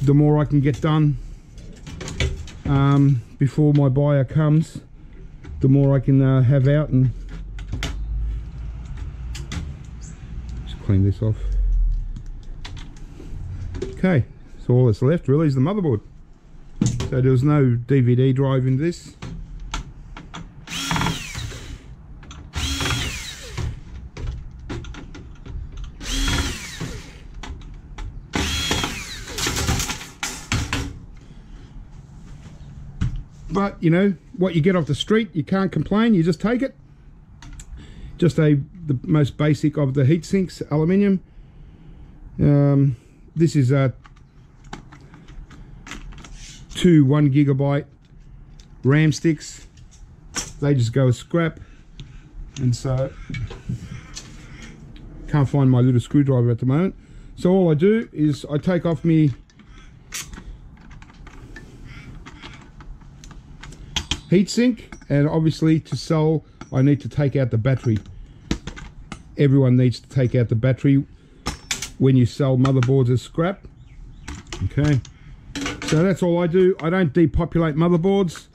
The more I can get done before my buyer comes, the more I can have out. And just clean this off. Okay, so all that's left really is the motherboard. So there was no DVD drive in this. But you know what you get off the street, you can't complain, you just take it. Just the most basic of the heat sinks, aluminium. This is two 1 gigabyte RAM sticks. They just go as scrap, and so can't find my little screwdriver at the moment. So all I do is I take off me heatsink, and obviously to sell I need to take out the battery. Everyone needs to take out the battery when you sell motherboards as scrap. Okay, so that's all I do. I don't depopulate motherboards.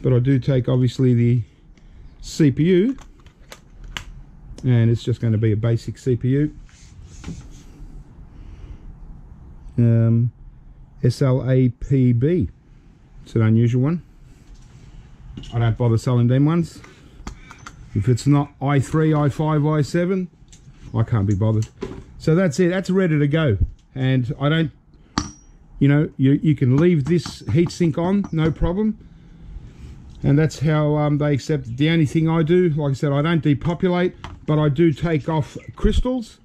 But I do take obviously the CPU, and it's just going to be a basic CPU. SLAPB. It's an unusual one. I don't bother selling them ones. If it's not i3, i5, i7, I can't be bothered. So that's it. That's ready to go. And I don't, you know, you can leave this heatsink on, no problem. And that's how they accept it. The only thing I do, like I said, I don't depopulate, but I do take off crystals.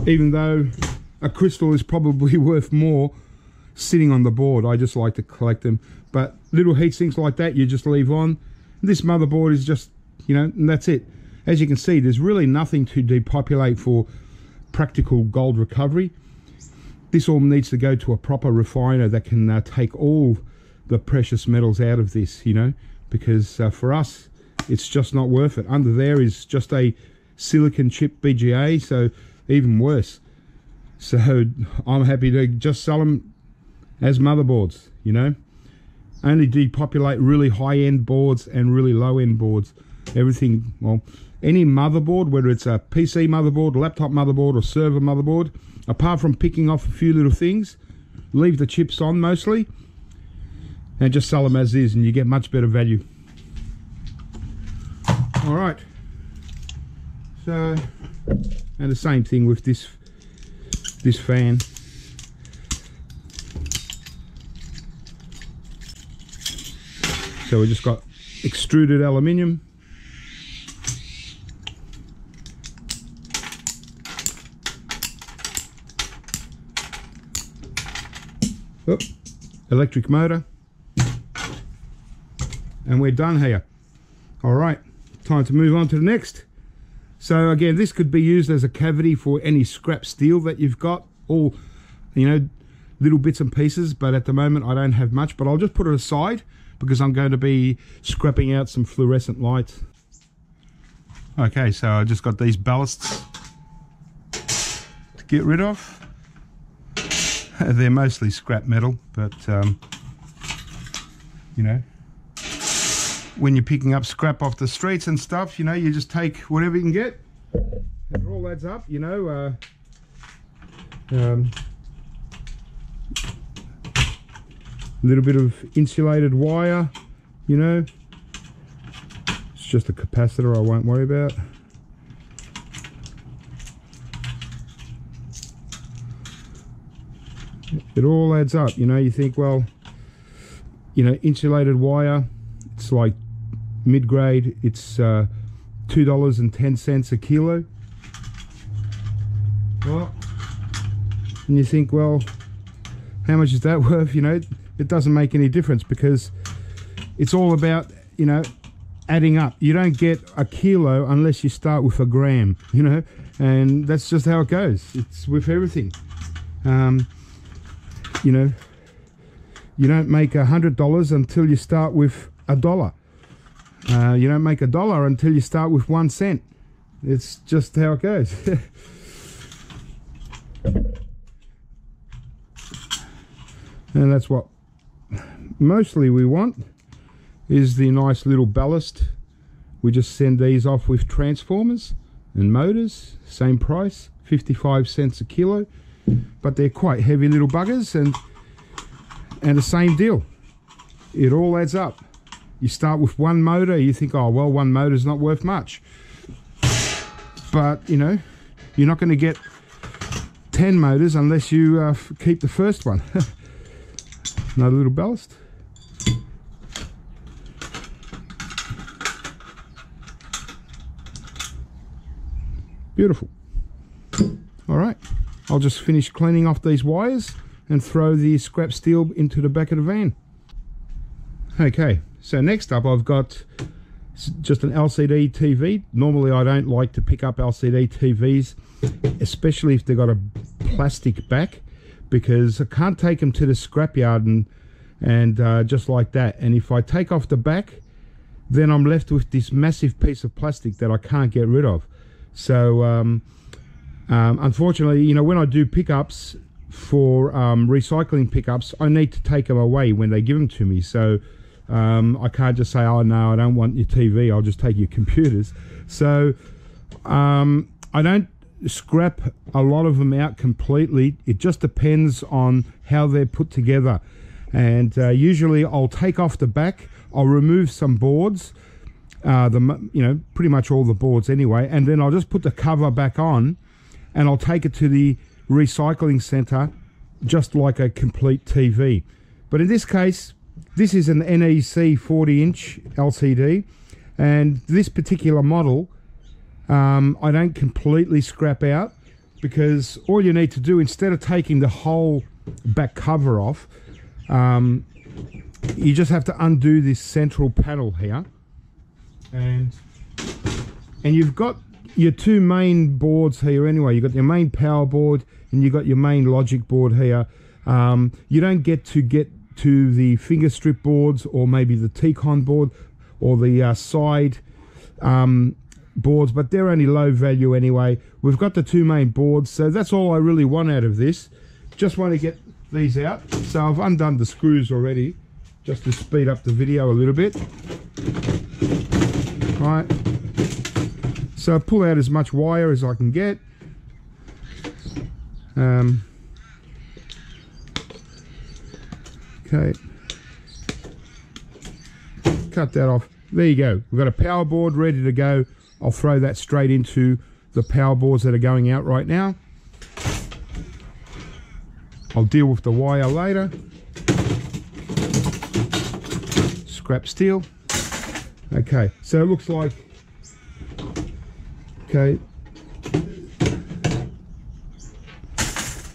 Even though a crystal is probably worth more sitting on the board, I just like to collect them. But little heat sinks like that, you just leave on. This motherboard is just, you know, and that's it. As you can see, there's really nothing to depopulate for practical gold recovery. This all needs to go to a proper refiner that can take all the precious metals out of this, you know, because for us, it's just not worth it. Under there is just a silicon chip BGA, so even worse. So I'm happy to just sell them as motherboards, you know. Only depopulate really high-end boards and really low-end boards. Everything, well, any motherboard, whether it's a PC motherboard, laptop motherboard, or server motherboard, apart from picking off a few little things, leave the chips on mostly, and just sell them as is, and you get much better value. All right. So, and the same thing with this fan. So we just got extruded aluminium. Oh, electric motor. And we're done here. All right, time to move on to the next. So again, this could be used as a cavity for any scrap steel that you've got, all, you know, little bits and pieces, but at the moment I don't have much, but I'll just put it aside because I'm going to be scrapping out some fluorescent lights. Okay, so I just got these ballasts to get rid of. They're mostly scrap metal, but you know, when you're picking up scrap off the streets and stuff, you know, you just take whatever you can get. It all adds up, you know. A little bit of insulated wire, you know. It's just a capacitor I won't worry about. It all adds up, you know. You think, well, you know, insulated wire. It's like mid-grade. It's $2.10 a kilo. Well, and you think, well, how much is that worth? You know, it doesn't make any difference, because it's all about, you know, adding up. You don't get a kilo unless you start with a gram, you know, and that's just how it goes. It's with everything. You know, you don't make $100 until you start with $1. You don't make $1 until you start with 1 cent. It's just how it goes. And that's what mostly we want, is the nice little ballast. We just send these off with transformers and motors, same price, 55 cents a kilo, but they're quite heavy little buggers, and the same deal. It all adds up. You start with one motor, you think, oh well, one motor's not worth much, but you know, you're not going to get 10 motors unless you keep the first one. Another little ballast. Beautiful. All right, I'll just finish cleaning off these wires and throw the scrap steel into the back of the van. Okay, so next up I've got just an LCD TV. Normally I don't like to pick up LCD TVs, especially if they've got a plastic back, because I can't take them to the scrapyard and just like that. And if I take off the back, then I'm left with this massive piece of plastic that I can't get rid of. So unfortunately, you know, when I do pickups for recycling pickups, I need to take them away when they give them to me. So I can't just say, oh no, I don't want your TV, I'll just take your computers. So I don't scrap a lot of them out completely. It just depends on how they're put together. And usually I'll take off the back, I'll remove some boards, you know, pretty much all the boards anyway, and then I'll just put the cover back on, and I'll take it to the recycling center just like a complete TV. But in this case, this is an NEC 40-inch LCD, and this particular model I don't completely scrap out, because all you need to do, instead of taking the whole back cover off, you just have to undo this central panel here, and you've got your two main boards here anyway. You've got your main power board and you've got your main logic board here. You don't get to the finger strip boards, or maybe the T-con board, or the side boards, but they're only low value anyway. We've got the two main boards, so that's all I really want out of this. Just want to get these out. So I've undone the screws already, just to speed up the video a little bit. All right, so I pull out as much wire as I can get. Okay, cut that off. There you go. We've got a power board ready to go. I'll throw that straight into the power boards that are going out right now. I'll deal with the wire later. Scrap steel. Okay, so it looks like, okay,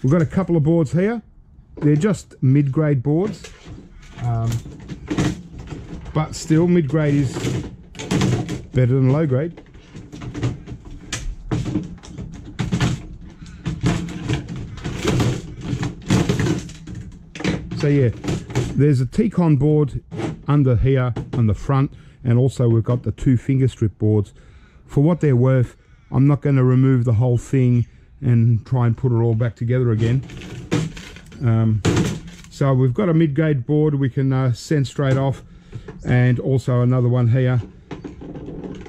we've got a couple of boards here. They're just mid-grade boards, but still mid-grade is better than low-grade. So yeah, there's a T-con board under here on the front, and also we've got the two finger strip boards. For what they're worth, I'm not going to remove the whole thing and try and put it all back together again. So we've got a mid-grade board we can send straight off, and also another one here.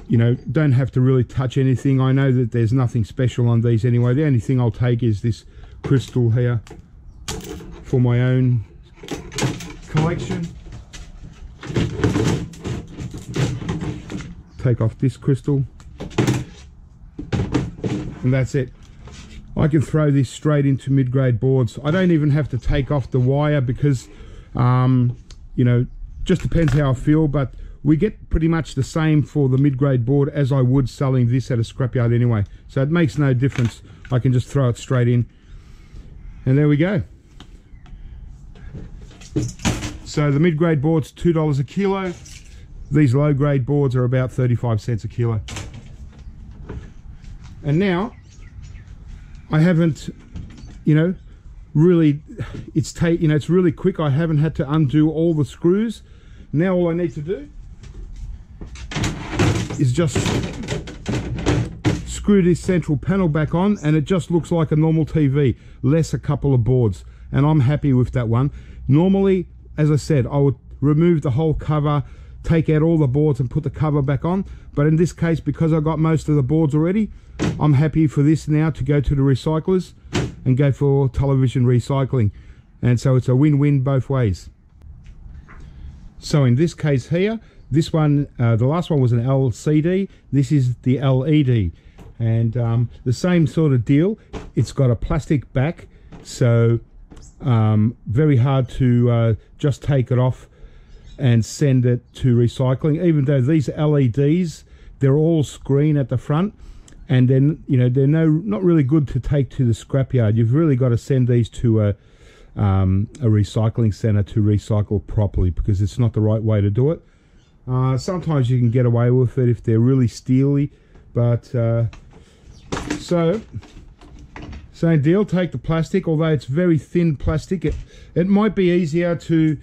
You know, don't have to really touch anything. I know that there's nothing special on these anyway. The only thing I'll take is this crystal here for my own collection. Take off this crystal, and that's it. I can throw this straight into mid-grade boards. I don't even have to take off the wire, because you know, just depends how I feel, but we get pretty much the same for the mid-grade board as I would selling this at a scrapyard anyway. So it makes no difference. I can just throw it straight in. And there we go. So the mid-grade board's $2 a kilo. These low-grade boards are about 35 cents a kilo. And now, I haven't, really, it's really quick. I haven't had to undo all the screws. Now all I need to do is just screw this central panel back on, and it just looks like a normal TV, less a couple of boards, and I'm happy with that one. Normally, as I said, I would remove the whole cover, take out all the boards and put the cover back on, but in this case, because I got most of the boards already, I'm happy for this now to go to the recyclers and go for television recycling, and so it's a win-win both ways. So in this case here, this one, the last one was an LCD, this is the LED, and the same sort of deal. It's got a plastic back, so very hard to just take it off and send it to recycling, even though these LEDs, they're all screen at the front, and then they're not really good to take to the scrapyard. You've really got to send these to a recycling center to recycle properly, because it's not the right way to do it. Sometimes you can get away with it if they're really steely, but so same deal. Take the plastic, although it's very thin plastic, it might be easier to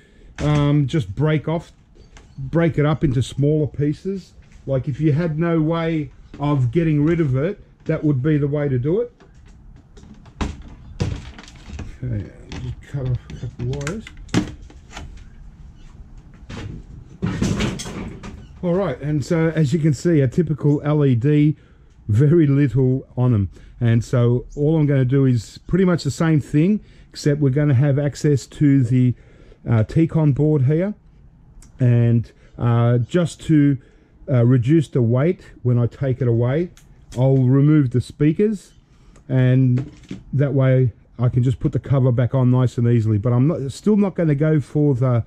just break it up into smaller pieces. Like if you had no way of getting rid of it, that would be the way to do it. Okay, just cut off a couple of wires. All right, and so as you can see, a typical LED, very little on them. And so all I'm going to do is pretty much the same thing, except we're going to have access to the T-con board here. And just to reduce the weight when I take it away, I'll remove the speakers, and that way I can just put the cover back on nice and easily. But I'm still not going to go for the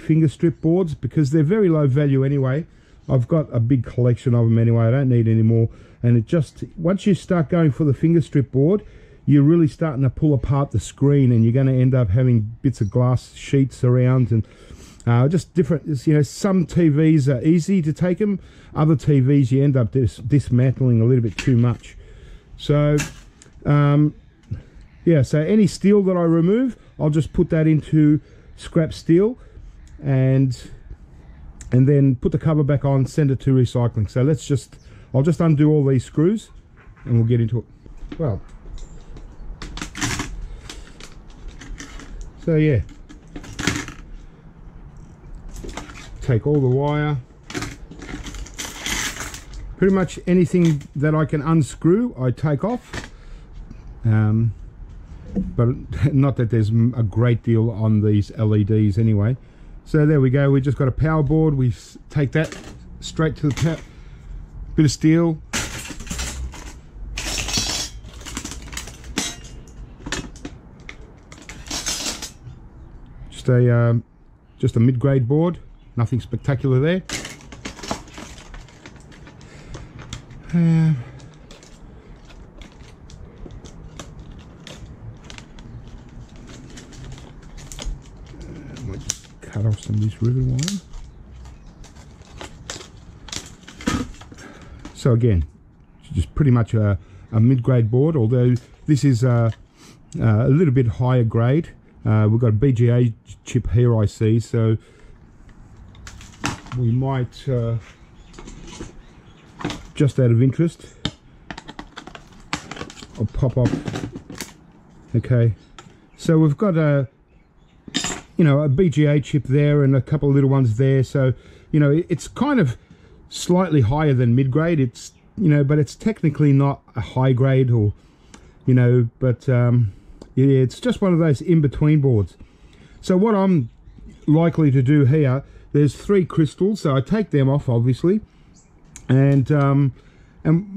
finger strip boards, because they're very low value anyway. I've got a big collection of them anyway. I don't need any more. And it just, once you start going for the finger strip board, you're really starting to pull apart the screen, and you're going to end up having bits of glass sheets around, and just different. Some TVs are easy to take them. Other TVs you end up dismantling a little bit too much. So yeah, so any steel that I remove, I'll just put that into scrap steel, and then put the cover back on, send it to recycling. So I'll just undo all these screws and we'll get into it. Well, so yeah, take all the wire, pretty much anything that I can unscrew I take off, but not that there's a great deal on these LEDs anyway. So there we go, we just got a power board. We take that straight to the power, bit of steel, just a mid-grade board, nothing spectacular there. Cut off some of this rivet wire. So again, just pretty much a mid-grade board, although this is a little bit higher grade. We've got a BGA chip here, I see, so we might, just out of interest, I'll pop up. Okay, so we've got a BGA chip there and a couple of little ones there, so it's kind of slightly higher than mid-grade. It's but it's technically not a high grade, or but yeah, it's just one of those in-between boards. So what I'm likely to do here, there's 3 crystals, so I take them off obviously, and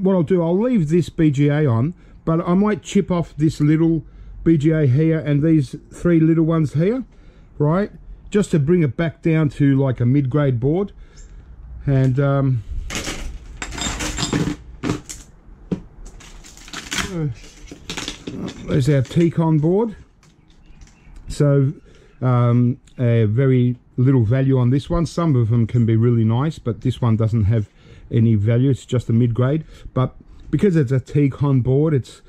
what I'll do, I'll leave this BGA on, but I might chip off this little BGA here and these 3 little ones here, right? just to bring it back down to like a mid-grade board. And there's our T-Con board. So very little value on this one. Some of them can be really nice, but this one doesn't have any value. It's just a mid-grade, but because it's a T-Con board, it's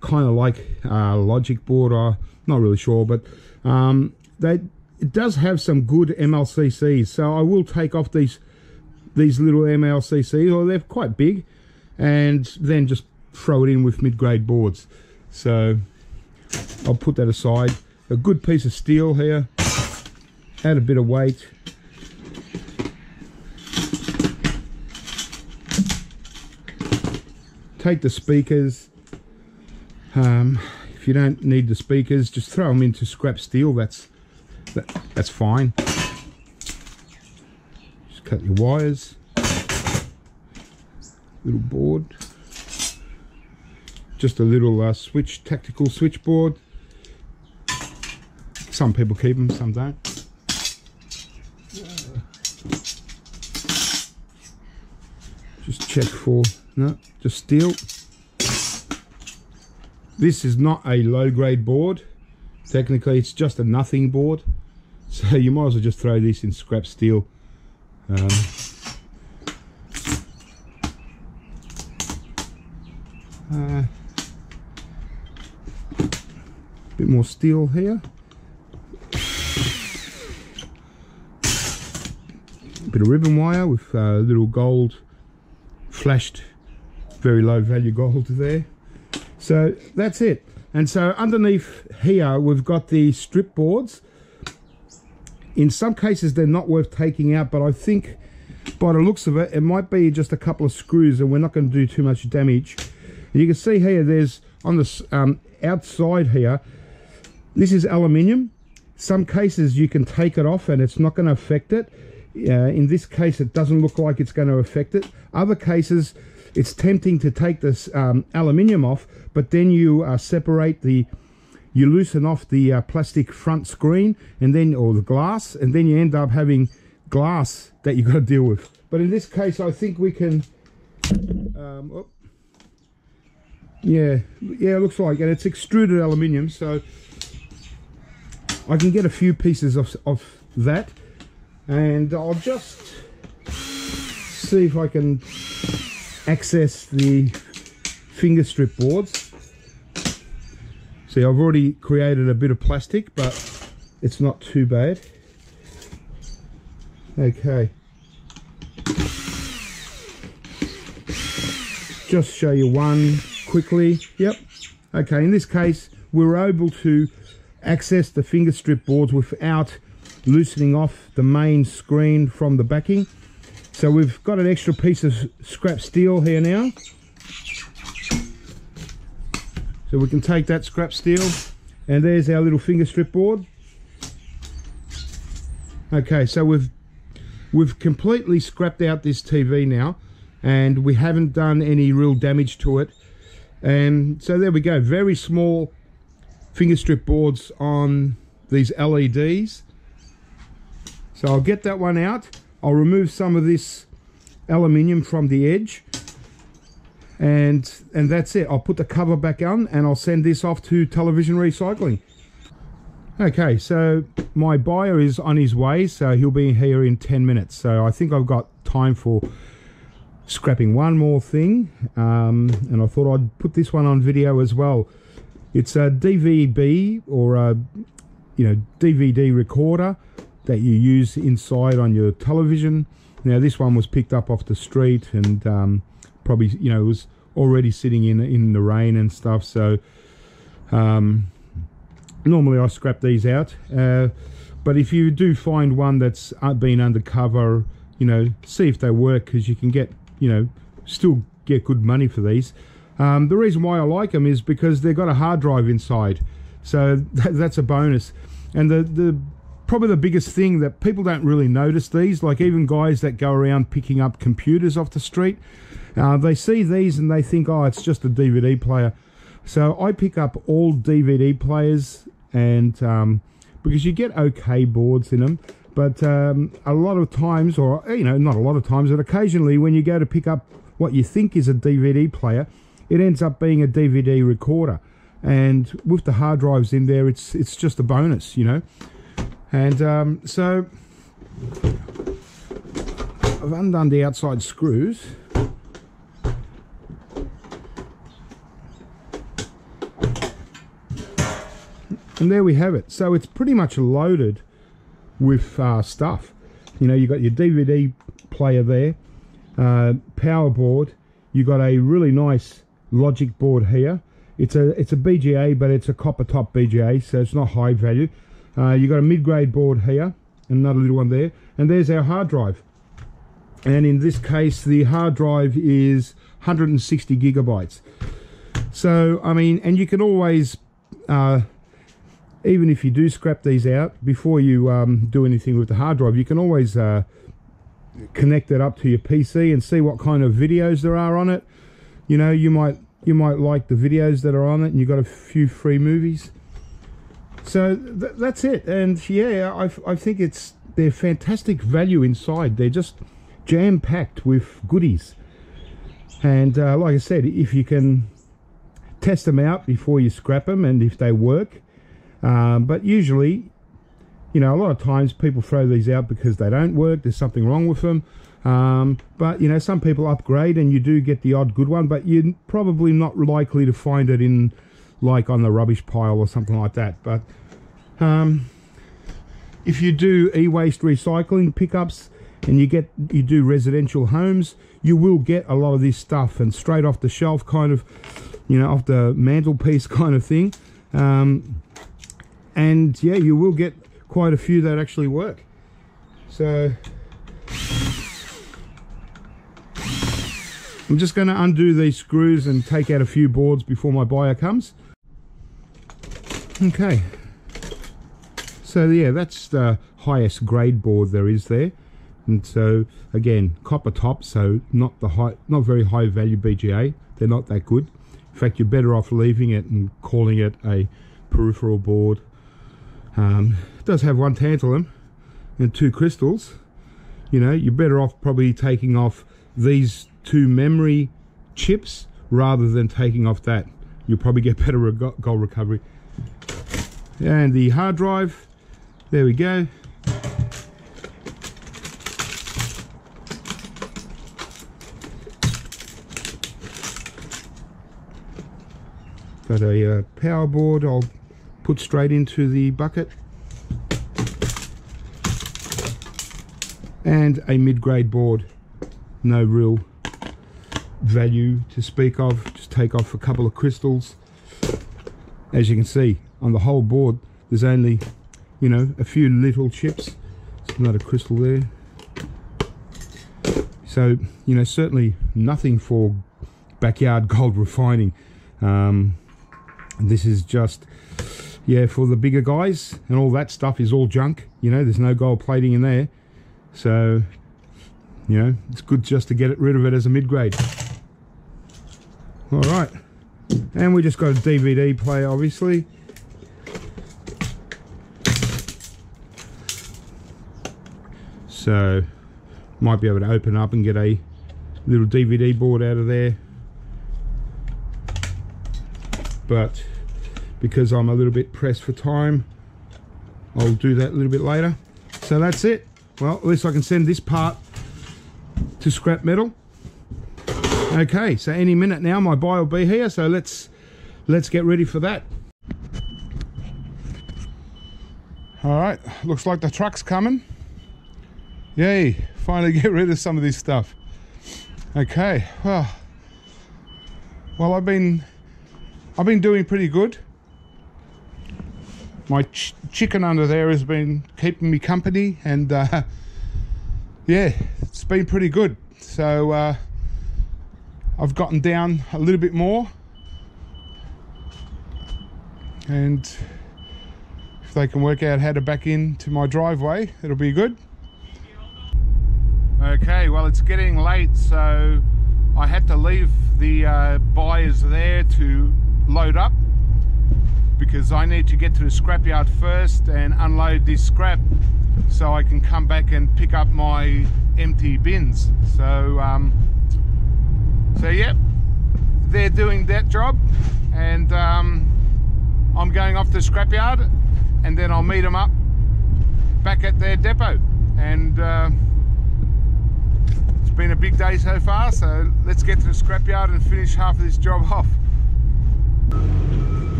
kind of like a Logic board, or not really sure, but it does have some good MLCCs. So I will take off these little MLCCs, or they're quite big, and then just throw it in with mid-grade boards. So I'll put that aside. A good piece of steel here, add a bit of weight. Take the speakers. If you don't need the speakers, just throw them into scrap steel. That's fine. Just cut your wires. Little board. Just a little tactical switchboard. Some people keep them, some don't. Just check for, no, just steel. This is not a low grade board. Technically it's just a nothing board. So you might as well just throw this in scrap steel. Bit more steel here. Bit of ribbon wire with little gold flashed, very low value gold there. So that's it. And so underneath here we've got the strip boards. In some cases they're not worth taking out, but I think by the looks of it, it might be just a couple of screws and we're not going to do too much damage. And you can see here, there's on the outside here, this is aluminium. Some cases you can take it off and it's not going to affect it. In this case it doesn't look like it's going to affect it. Other cases it's tempting to take this aluminium off, but then you you loosen off the plastic front screen and then, or the glass, and then you end up having glass that you've got to deal with. But in this case I think we can yeah, it looks like, and it's extruded aluminium, so I can get a few pieces of that. And I'll just see if I can access the finger strip boards. See, I've already created a bit of plastic, but it's not too bad. Okay. Just show you one quickly. Yep. Okay, in this case, we were able to access the finger strip boards without loosening off the main screen from the backing. So we've got an extra piece of scrap steel here now. So we can take that scrap steel, and there's our little finger strip board. Okay, so we've completely scrapped out this TV now, and we haven't done any real damage to it. And so there we go, very small finger strip boards on these LEDs. So I'll get that one out. I'll remove some of this aluminium from the edge, and that's it. I'll put the cover back on and I'll send this off to television recycling. Okay, so my buyer is on his way, so he'll be here in 10 minutes. So I think I've got time for scrapping one more thing, and I thought I'd put this one on video as well. It's a DVB, or a DVD recorder that you use inside on your television. Now this one was picked up off the street, and probably it was already sitting in the rain and stuff. So normally I scrap these out, but if you do find one that's been undercover, see if they work, because you can get still get good money for these. The reason why I like them is because they've got a hard drive inside, so that's a bonus. And probably the biggest thing that people don't really notice, these, like even guys that go around picking up computers off the street, they see these and they think, oh, it's just a DVD player. So I pick up all DVD players and because you get okay boards in them. But a lot of times, or you know, not a lot of times, but occasionally when you go to pick up what you think is a DVD player, it ends up being a DVD recorder. And with the hard drives in there, it's just a bonus, you know. And so I've undone the outside screws. And there we have it. So it's pretty much loaded with stuff. You know, you've got your DVD player there, power board. You've got a really nice logic board here. It's a BGA, but it's a copper top BGA, so it's not high value. You've got a mid-grade board here, another little one there, and there's our hard drive. And in this case, the hard drive is 160 gigabytes. So, I mean, and you can always, even if you do scrap these out, before you do anything with the hard drive, you can always connect it up to your PC and see what kind of videos there are on it. You know, you might like the videos that are on it, and you've got a few free movies. So that's it. And yeah, I think they're fantastic value inside. They're just jam-packed with goodies. And like I said, if you can test them out before you scrap them, and if they work, but usually, you know, a lot of times people throw these out because they don't work. There's something wrong with them. But you know, some people upgrade and you do get the odd good one, but you're probably not likely to find it in, like, on the rubbish pile or something like that. But if you do eWaste recycling pickups and you do residential homes, you will get a lot of this stuff, and straight off the shelf, kind of, you know, off the mantelpiece kind of thing. And yeah, you will get quite a few that actually work. So I'm just going to undo these screws and take out a few boards before my buyer comes. Okay, so yeah, that's the highest grade board there is there. And so again, copper top, so not very high value BGA. They're not that good. In fact, you're better off leaving it and calling it a peripheral board. It does have one tantalum and 2 crystals. You know, you're better off probably taking off these 2 memory chips rather than taking off that. You'll probably get better gold recovery. And the hard drive, there we go. Got a power board I'll put straight into the bucket, and a mid-grade board. No real value to speak of. Just take off a couple of crystals. As you can see, on the whole board there's only, you know, a few little chips. There's not a crystal there. So, you know, certainly nothing for backyard gold refining. This is just, yeah, for the bigger guys, and all that stuff is all junk. You know, there's no gold plating in there. So, you know, it's good just to get rid of it as a mid-grade. All right, and we just got a DVD player, obviously. So, might be able to open up and get a little DVD board out of there. But because I'm a little bit pressed for time, I'll do that a little bit later. So that's it. Well, at least I can send this part to scrap metal. Okay, so any minute now my buy will be here, so let's get ready for that. All right, looks like the truck's coming. Yay, finally get rid of some of this stuff. Okay, well I've been doing pretty good. My chicken under there has been keeping me company, and yeah, it's been pretty good. So I've gotten down a little bit more, and if they can work out how to back into my driveway, it'll be good. Okay, well, it's getting late, so I had to leave the buyers there to load up, because I need to get to the scrapyard first and unload this scrap so I can come back and pick up my empty bins. So yeah, they're doing that job, and I'm going off to the scrapyard, and then I'll meet them up back at their depot. And it's been a big day so far, so let's get to the scrapyard and finish half of this job off.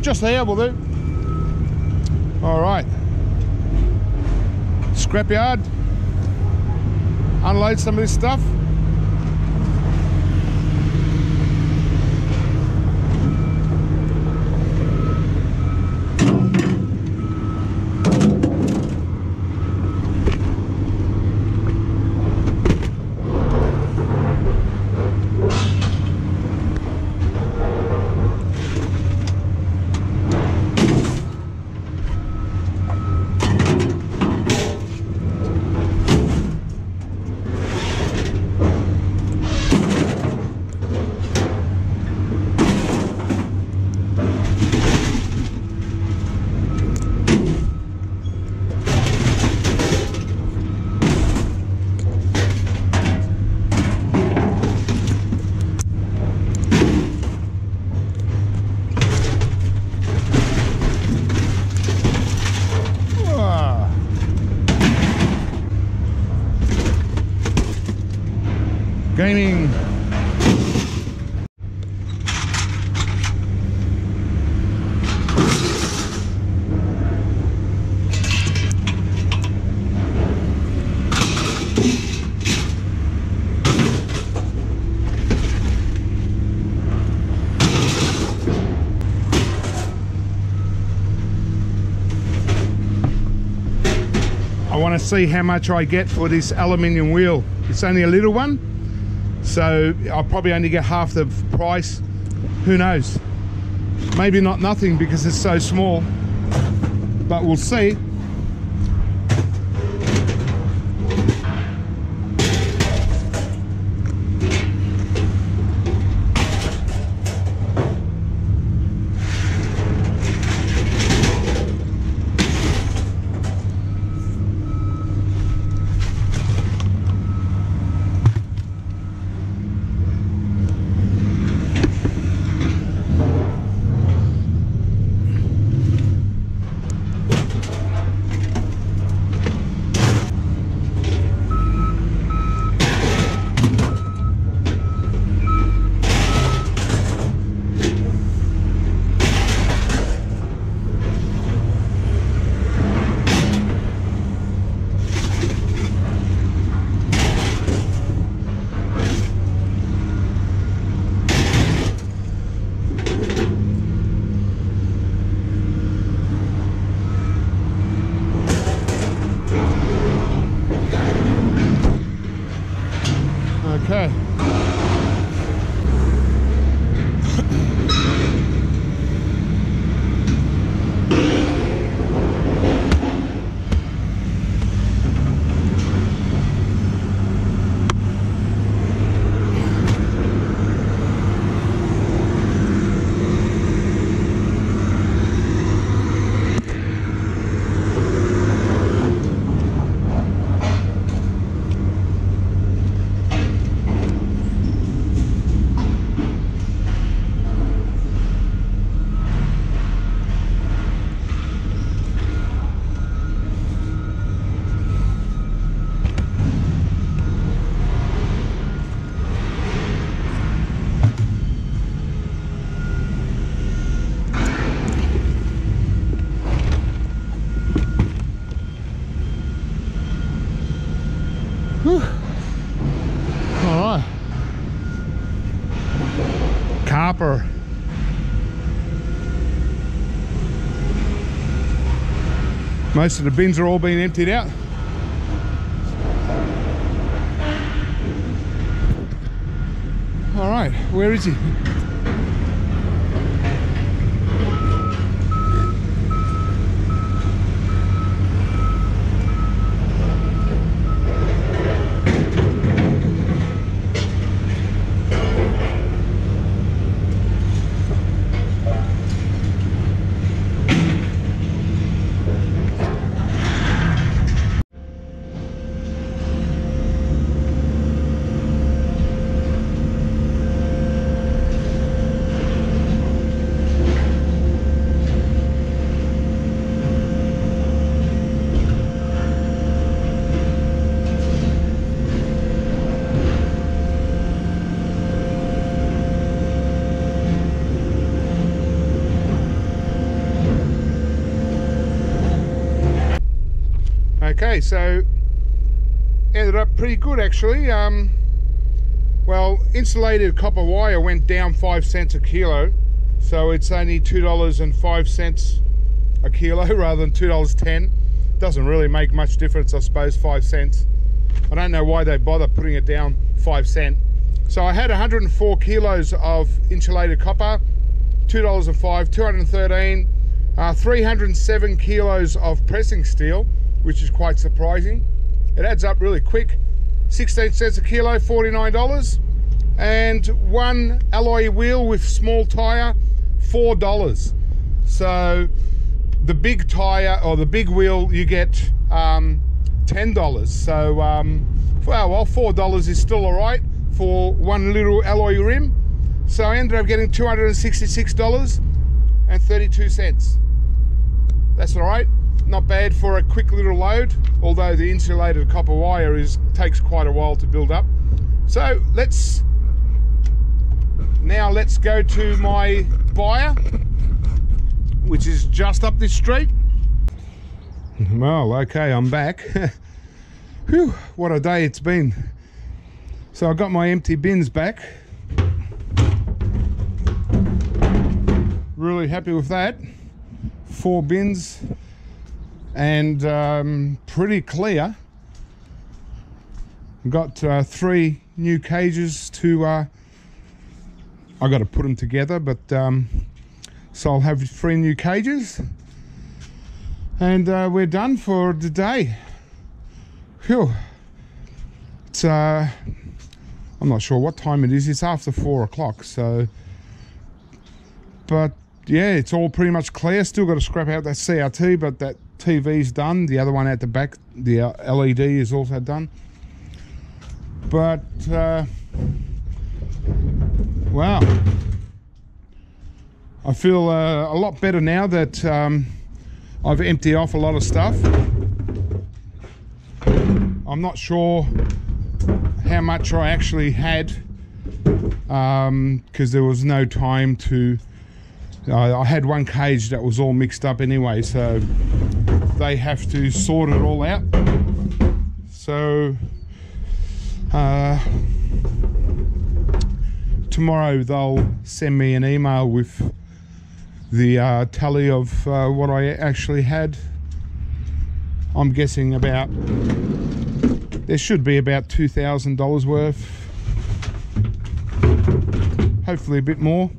Just there will do. All right, scrapyard, unload some of this stuff. Gaming. I want to see how much I get for this aluminium wheel. It's only a little one, so I'll probably only get half the price. Who knows? Maybe not nothing because it's so small, but we'll see. Okay. All right. Copper. Most of the bins are all being emptied out. All right, where is he? Okay, so ended up pretty good actually. Well, insulated copper wire went down 5 cents a kilo, so it's only $2.05 a kilo rather than $2.10. Doesn't really make much difference, I suppose, 5 cents. I don't know why they bother putting it down 5 cents. So I had 104 kilos of insulated copper, $2.05, 213, 307 kilos of pressing steel, which is quite surprising. It adds up really quick. 16 cents a kilo, $49. And one alloy wheel with small tire, $4. So the big tire or the big wheel, you get $10. So well, $4 is still all right for one little alloy rim. So I ended up getting $266.32. That's all right. Not bad for a quick little load, although the insulated copper wire takes quite a while to build up. So let's go to my buyer, which is just up this street. Well, okay, I'm back. Whew, what a day it's been. So I got my empty bins back. Really happy with that. 4 bins and pretty clear. Got 3 new cages to I got to put them together, but so I'll have 3 new cages and we're done for the day. Phew. It's I'm not sure what time it is. It's after 4 o'clock, so, but yeah, it's all pretty much clear. Still got to scrap out that CRT, but that TV's done. The other one at the back, the LED, is also done. But wow, I feel a lot better now that I've emptied off a lot of stuff. I'm not sure how much I actually had because there was no time to. I had one cage that was all mixed up anyway, so they have to sort it all out. So tomorrow they'll send me an email with the tally of what I actually had. I'm guessing about, there should be about $2,000 worth, hopefully a bit more.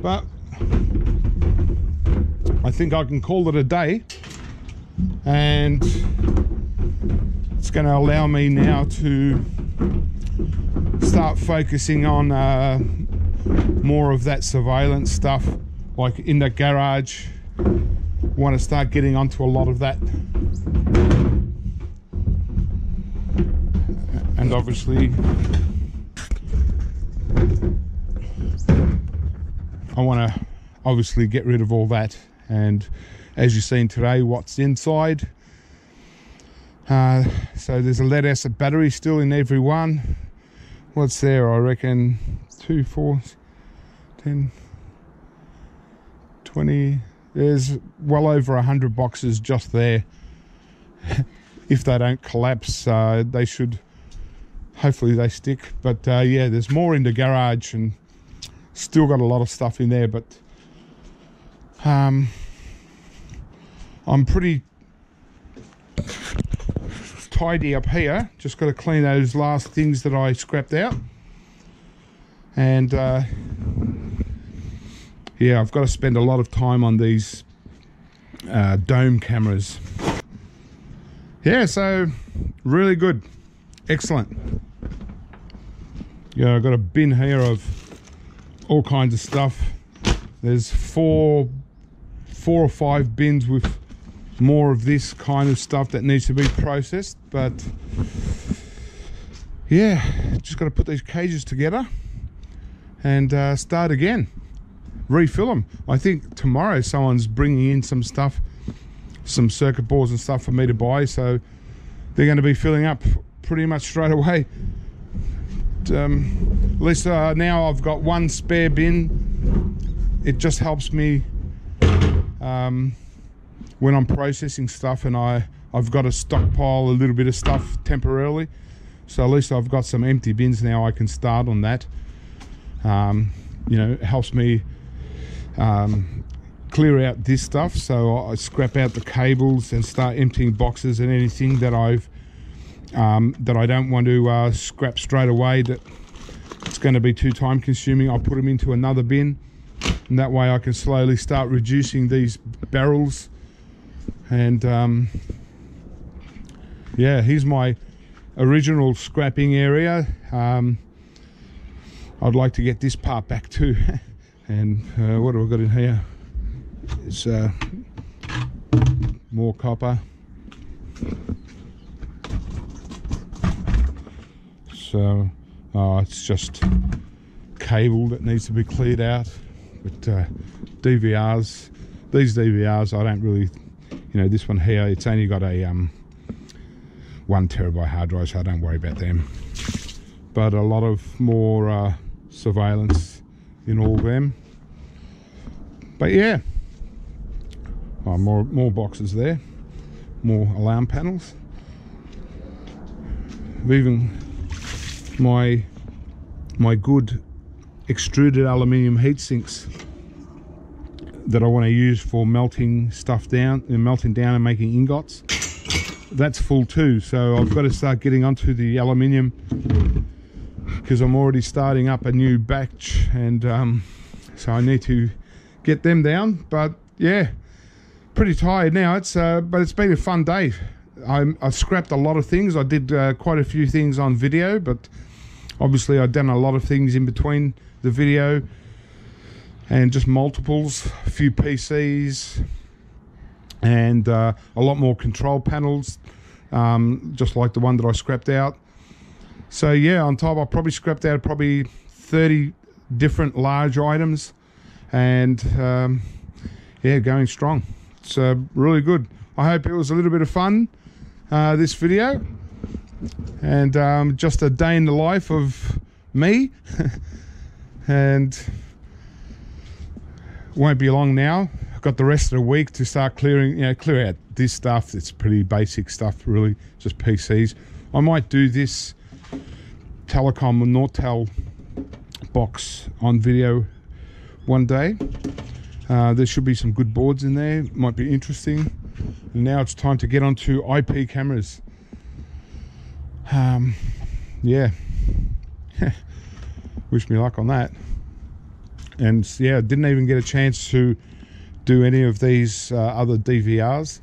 But I think I can call it a day, and it's going to allow me now to start focusing on more of that surveillance stuff, like in the garage. Want to start getting onto a lot of that, and obviously I want to obviously get rid of all that. And as you've seen today, what's inside, so there's a lead acid battery still in every one. What's there? I reckon 2, 4, 10, 20. There's well over 100 boxes just there. If they don't collapse, they should, hopefully they stick. But yeah, there's more in the garage, and still got a lot of stuff in there, but I'm pretty tidy up here. Just got to clean those last things that I scrapped out, and yeah, I've got to spend a lot of time on these dome cameras. Yeah, so really good, excellent. Yeah, I've got a bin here of all kinds of stuff. There's four or five bins with more of this kind of stuff that needs to be processed, but yeah, just got to put these cages together and start again, refill them. I think tomorrow someone's bringing in some stuff, some circuit boards and stuff for me to buy, so they're going to be filling up pretty much straight away. at least now I've got one spare bin. It just helps me when I'm processing stuff, and I've got to stockpile a little bit of stuff temporarily. So at least I've got some empty bins now. I can start on that. You know, it helps me clear out this stuff, so I scrap out the cables and start emptying boxes and anything that I don't want to scrap straight away, that it's going to be too time consuming. I'll put them into another bin, and that way I can slowly start reducing these barrels. And yeah, here's my original scrapping area. I'd like to get this part back too. And what have I got in here? It's more copper. So it's just cable that needs to be cleared out. But DVRs, these DVRs, I don't really, you know, this one here, it's only got a 1 terabyte hard drive, so I don't worry about them. But a lot of more surveillance in all of them. But yeah, more boxes there, more alarm panels. Even my good extruded aluminium heat sinks that I want to use for melting stuff down and melting down and making ingots, that's full too. So I've got to start getting onto the aluminium, because I'm already starting up a new batch, and so I need to get them down. But yeah, pretty tired now. It's but it's been a fun day. I scrapped a lot of things. I did quite a few things on video, but obviously I've done a lot of things in between the video, and just multiples, a few PCs, and a lot more control panels, just like the one that I scrapped out. So yeah, on top I probably scrapped out probably 30 different large items, and yeah, going strong. It's really good. I hope it was a little bit of fun, this video, and just a day in the life of me. And won't be long now. I've got the rest of the week to start clearing, you know, clear out this stuff. It's pretty basic stuff, really, just PCs. I might do this Telecom Nortel box on video one day. There should be some good boards in there. Might be interesting. And now it's time to get onto IP cameras. Yeah. Wish me luck on that. And yeah, didn't even get a chance to do any of these other DVRs.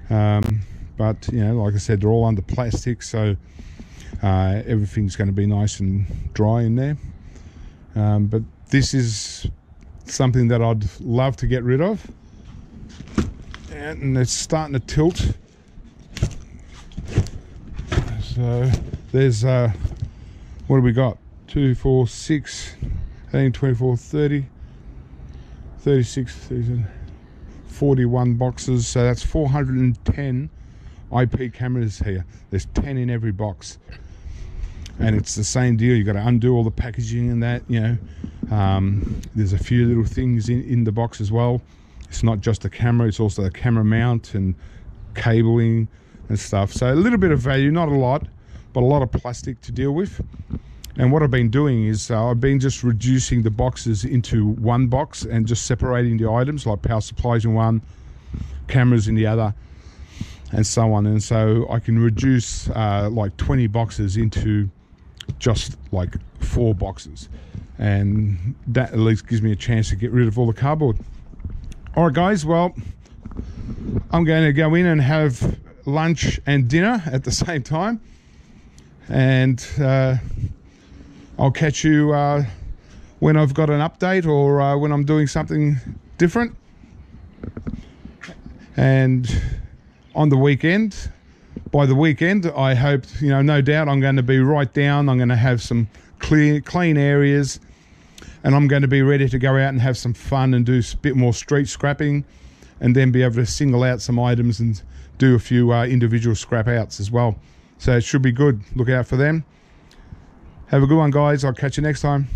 But you know, like I said, they're all under plastic, so everything's going to be nice and dry in there. But this is something that I'd love to get rid of, and it's starting to tilt. So there's what do we got? 2, 4, 6, 18, 24, 30, 36, 37, 41 boxes. So that's 410 IP cameras here. There's 10 in every box, and it's the same deal. You got to undo all the packaging and that, you know. There's a few little things in the box as well. It's not just a camera, it's also a camera mount and cabling and stuff. So a little bit of value, not a lot, but a lot of plastic to deal with. And what I've been doing is I've been just reducing the boxes into one box and just separating the items, like power supplies in one, cameras in the other, and so on. And so I can reduce like 20 boxes into just like 4 boxes, and that at least gives me a chance to get rid of all the cardboard. All right guys, well, I'm going to go in and have lunch and dinner at the same time, and I'll catch you when I've got an update, or when I'm doing something different. And on the weekend, by the weekend, I hope, you know, no doubt I'm going to be right down. I'm going to have some clean areas, and I'm going to be ready to go out and have some fun and do a bit more street scrapping, and then be able to single out some items and do a few individual scrap outs as well. So it should be good. Look out for them. Have a good one, guys. I'll catch you next time.